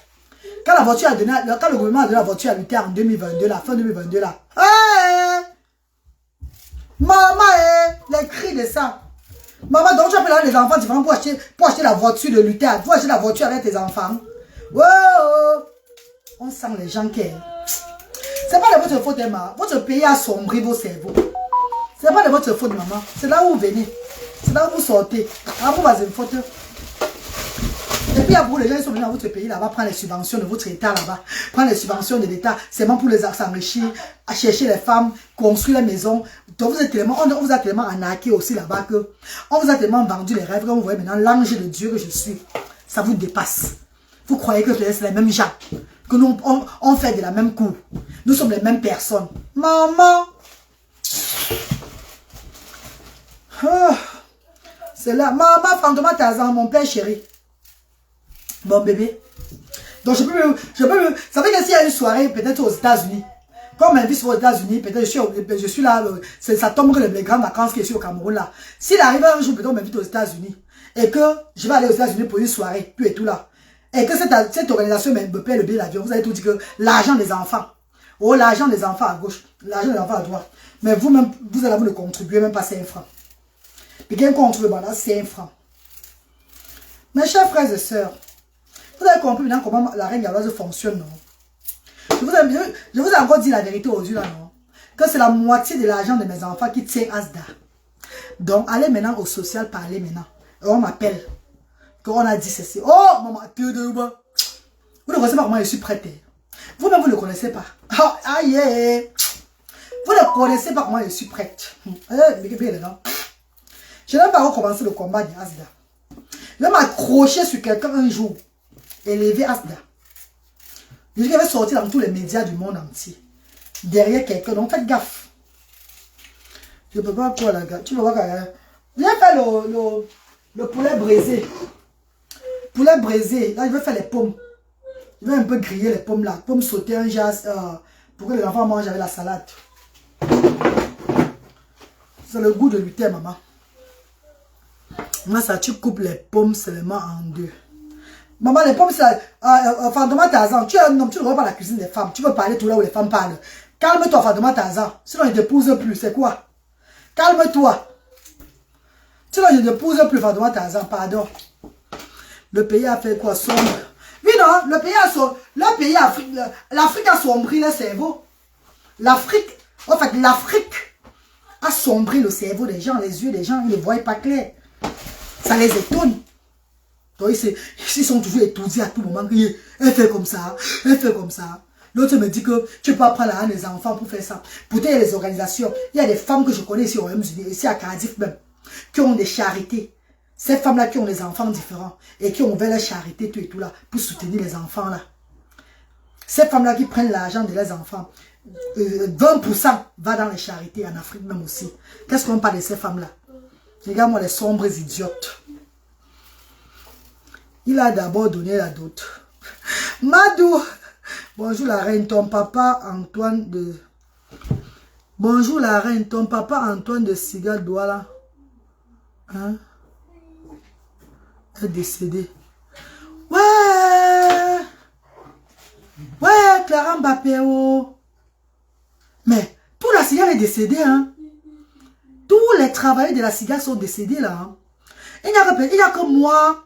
Quand le gouvernement a donné la voiture à Luther en 2022, la fin 2022 là. Hey! Maman, les cris de ça. Maman, donc tu as pris les enfants différents pour acheter la voiture de Luther. Pour acheter la voiture avec tes enfants. Wow! On sent les gens qui... C'est pas de votre faute, maman. Votre pays a sombré vos cerveaux. C'est pas de votre faute, maman. C'est là où vous venez. C'est là où vous sortez. Ah, vous avez une faute. Et puis, pour les gens qui sont venus dans votre pays là-bas, prendre les subventions de votre État là-bas, prendre les subventions de l'État, c'est bon pour les s'enrichir, à chercher les femmes, construire les maisons. Donc, on vous a tellement arnaqué aussi là-bas que on vous a tellement vendu les rêves que vous voyez maintenant l'ange de Dieu que je suis. Ça vous dépasse. Vous croyez que c'est les mêmes gens, que nous, on fait de la même cour. Nous sommes les mêmes personnes. Maman! Oh, c'est là. Maman, Fantôme Tarzan, mon père chéri. Bon bébé. Donc je peux ça veut dire que s'il y a une soirée, peut-être aux États-Unis. Comme on m'invite aux États-Unis, peut-être je suis là, ça tombe les grandes vacances que je suis au Cameroun là. S'il arrive un jour, peut-être on m'invite aux États-Unis. Et que je vais aller aux États-Unis pour une soirée, puis et tout là. Et que cette organisation me paie le billet d'avion. Vous avez tout dit que l'argent des enfants. Oh, l'argent des enfants à gauche, l'argent des enfants à droite. Mais vous-même, vous allez vous le contribuer, même pas 5 francs. Et quelqu'un contribue, voilà, 5 francs. Mes chers frères et sœurs, vous avez compris maintenant comment la reine galloise fonctionne, non? Je vous ai encore dit la vérité aujourd'hui, là, non? Que c'est la moitié de l'argent de mes enfants qui tient Asda. Donc, allez maintenant au social, parlez maintenant. Et on m'appelle. Qu'on a dit ceci. Oh, maman, vous ne connaissez pas comment je suis prête. Vous-même, vous ne connaissez pas. Oh, aïe, vous ne connaissez pas comment je suis prête. Je n'ai pas recommencé le combat de Asda. Je vais m'accrocher sur quelqu'un un jour. Élever Asda. Je vais sortir dans tous les médias du monde entier. Derrière quelqu'un. Donc faites gaffe. Je ne peux pas quoi la gaffe. Tu peux voir quand même. Viens faire le poulet braisé. Poulet braisé. Là, je vais faire les pommes. Je vais un peu griller les pommes là. Pommes sautées un jas. Pour que les enfants mangent avec la salade. C'est le goût de Luther, maman. Moi, ça, tu coupes les pommes seulement en deux. Maman, les pommes, c'est... Fantôme Tarzan, tu es un homme, tu ne vois pas la cuisine des femmes. Tu veux parler tout là où les femmes parlent. Calme-toi, Fantôme Tarzan. Sinon, je ne t'épouse plus. C'est quoi? Calme-toi. Sinon, je ne t'épouse plus, Fantôme Tarzan. Pardon. Le pays a fait quoi? Sombre. Oui, non, le pays a sombre. Le pays a... L'Afrique a sombri le cerveau. L'Afrique... En fait, l'Afrique a sombri le cerveau des gens, les yeux des gens. Ils ne voient pas clair. Ça les étonne. Donc, ils sont toujours étourdis à tout moment. Elle fait comme ça, elle fait comme ça. L'autre me dit que tu peux pas prendre la des enfants pour faire ça. Pourtant, il y a des organisations. Il y a des femmes que je connais ici au Royaume-Uni, ici à Cardiff même, qui ont des charités. Ces femmes-là qui ont des enfants différents et qui ont ouvert la charité, tout et tout là, pour soutenir les enfants là. Ces femmes-là qui prennent l'argent de leurs enfants, 20% va dans les charités en Afrique même aussi. Qu'est-ce qu'on parle de ces femmes-là? Regarde-moi les sombres idiotes. Il a d'abord donné la dot. Madou. Bonjour la reine, ton papa Antoine de... Bonjour la reine, ton papa Antoine de Sigal Douala. Hein? Est décédé. Ouais. Ouais, Clara Mbappé. Oh. Mais pour la cigale est décédée, hein. Tous les travailleurs de la cigale sont décédés là. Hein. Il n'y a que moi,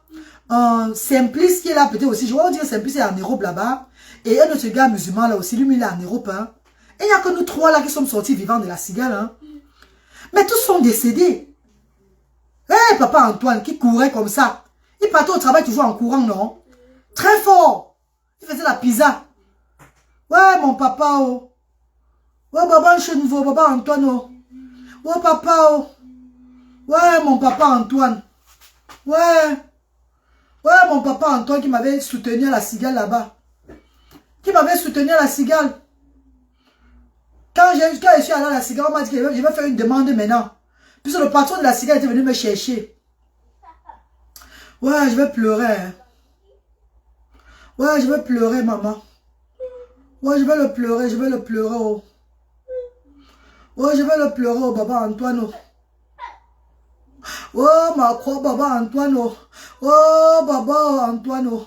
Simplice qui est là peut-être aussi. Je vois dire Simplice est en Europe là-bas. Et un autre gars musulman là aussi, lui il est en Europe. Hein. Il n'y a que nous trois là qui sommes sortis vivants de la cigale. Hein. Mais tous sont décédés. Hey, papa Antoine qui courait comme ça. Il partait au travail toujours en courant, non? Très fort. Il faisait la pizza. Ouais, mon papa, oh. Ouais, papa Chenevaux, papa Antoine, oh. Ouais, papa, oh. Ouais, mon papa Antoine. Ouais. Ouais, mon papa Antoine qui m'avait soutenu à la cigale là-bas. Qui m'avait soutenu à la cigale. Quand je suis allé à la cigale, on m'a dit que je vais faire une demande maintenant. Puisque le patron de la cigale était venu me chercher. Ouais, je vais pleurer. Hein. Ouais, je vais pleurer, maman. Ouais, je vais le pleurer, oh. Ouais, je vais le pleurer, oh, papa Antoine, oh. Oh, ma croix, papa Antoine, oh. Oh, papa Antoine, oh.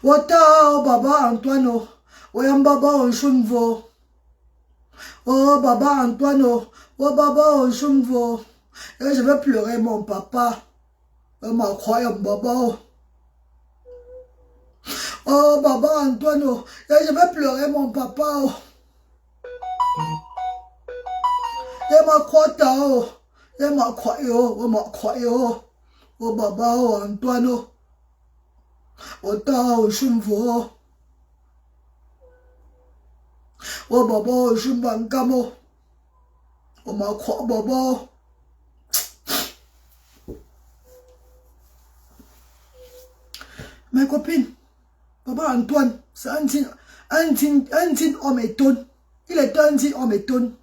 Oh, papa Antoine, oh. Ouais, papa Antoine, oh. Oh, papa Antoine, oh. Oh, papa Antoine, Et je vais pleurer mon papa. Ma croyant baba. Oh, Baba Antoine, oh. Et je vais pleurer mon papa. Oh. Et ma croix, oh. Et ma croix, oh, ma croix, oh. Oh, Baba, oh, Antoine, oh. Oh, ta, oh, chumvo. Oh, Baba, oh, chumbankamo. Oh, ma croix, Baba. Mes copines, Baba Antoine, c'est un digne homme étonne. Il était un digne homme étonne.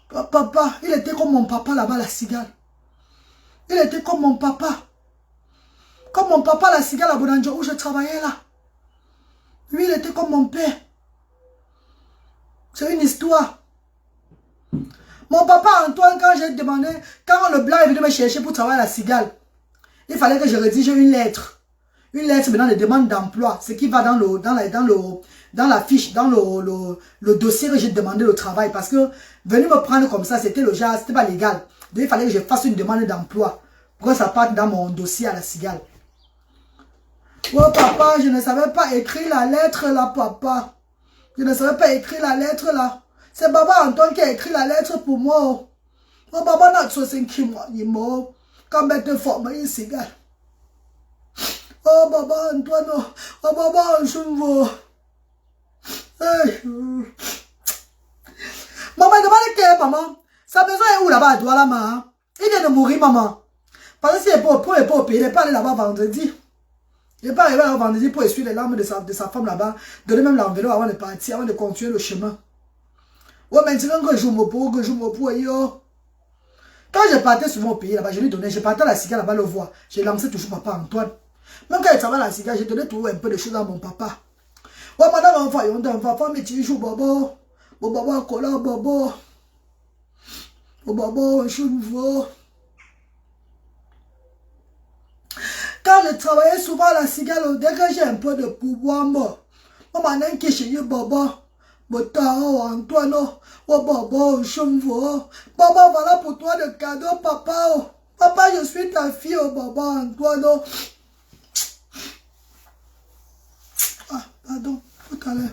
Papa, il était comme mon papa là-bas, la cigale. Il était comme mon papa. Comme mon papa, la cigale à Bonanjo, où je travaillais là. Lui, il était comme mon père. C'est une histoire. Mon papa Antoine, quand j'ai demandé, quand le blanc est venu me chercher pour travailler à la cigale, il fallait que je rédige une lettre. Une lettre maintenant de demande d'emploi. Ce qui va dans la fiche, dans le dossier que j'ai demandé le travail. Parce que venir me prendre comme ça, c'était le genre, c'était pas légal. Donc il fallait que je fasse une demande d'emploi. Pour que ça parte dans mon dossier à la cigale. Oh papa, je ne savais pas écrire la lettre là, papa. Je ne savais pas écrire la lettre là. C'est Baba Antoine qui a écrit la lettre pour moi. Oh Baba n'a pas 5 mois, il est mort. Quand je te forme une cigale. Oh Baba Antoine, oh Baba Antoine. Hey. Maman, demande que maman. Sa maison est où là-bas à toi là-bas? Il vient de mourir, maman. Parce que si il n'est pas au pays, il n'est pas allé là-bas vendredi. Il n'est pas arrivé vendredi pour essuyer les larmes de sa femme là-bas. Donner même l'enveloppe avant de partir, avant de continuer le chemin. Ouais, maintenant que je joue mon pot, yo. Quand je partais sur mon pays là-bas, je lui donnais, je partais à la cigale là-bas le voir. Je lançais toujours papa Antoine. Même quand il travaillait à la cigale, je donnais toujours un peu de choses à mon papa. Ouais, madame, enfant, il y a un enfant, mais tu joues, baba. Bon, baba, cola, baba. Bon, baba, je suis. Quand je travaillais souvent à la cigale, dès que j'ai un peu de pouvoir, moi, maman n'a qu'à chez baba. Botao, Antoine, oh baba, chumvo. Baba, voilà pour toi le cadeau, papa. Oh. Papa, je suis ta fille, oh baba, Antoine. Oh. Ah, pardon, tout à l'heure.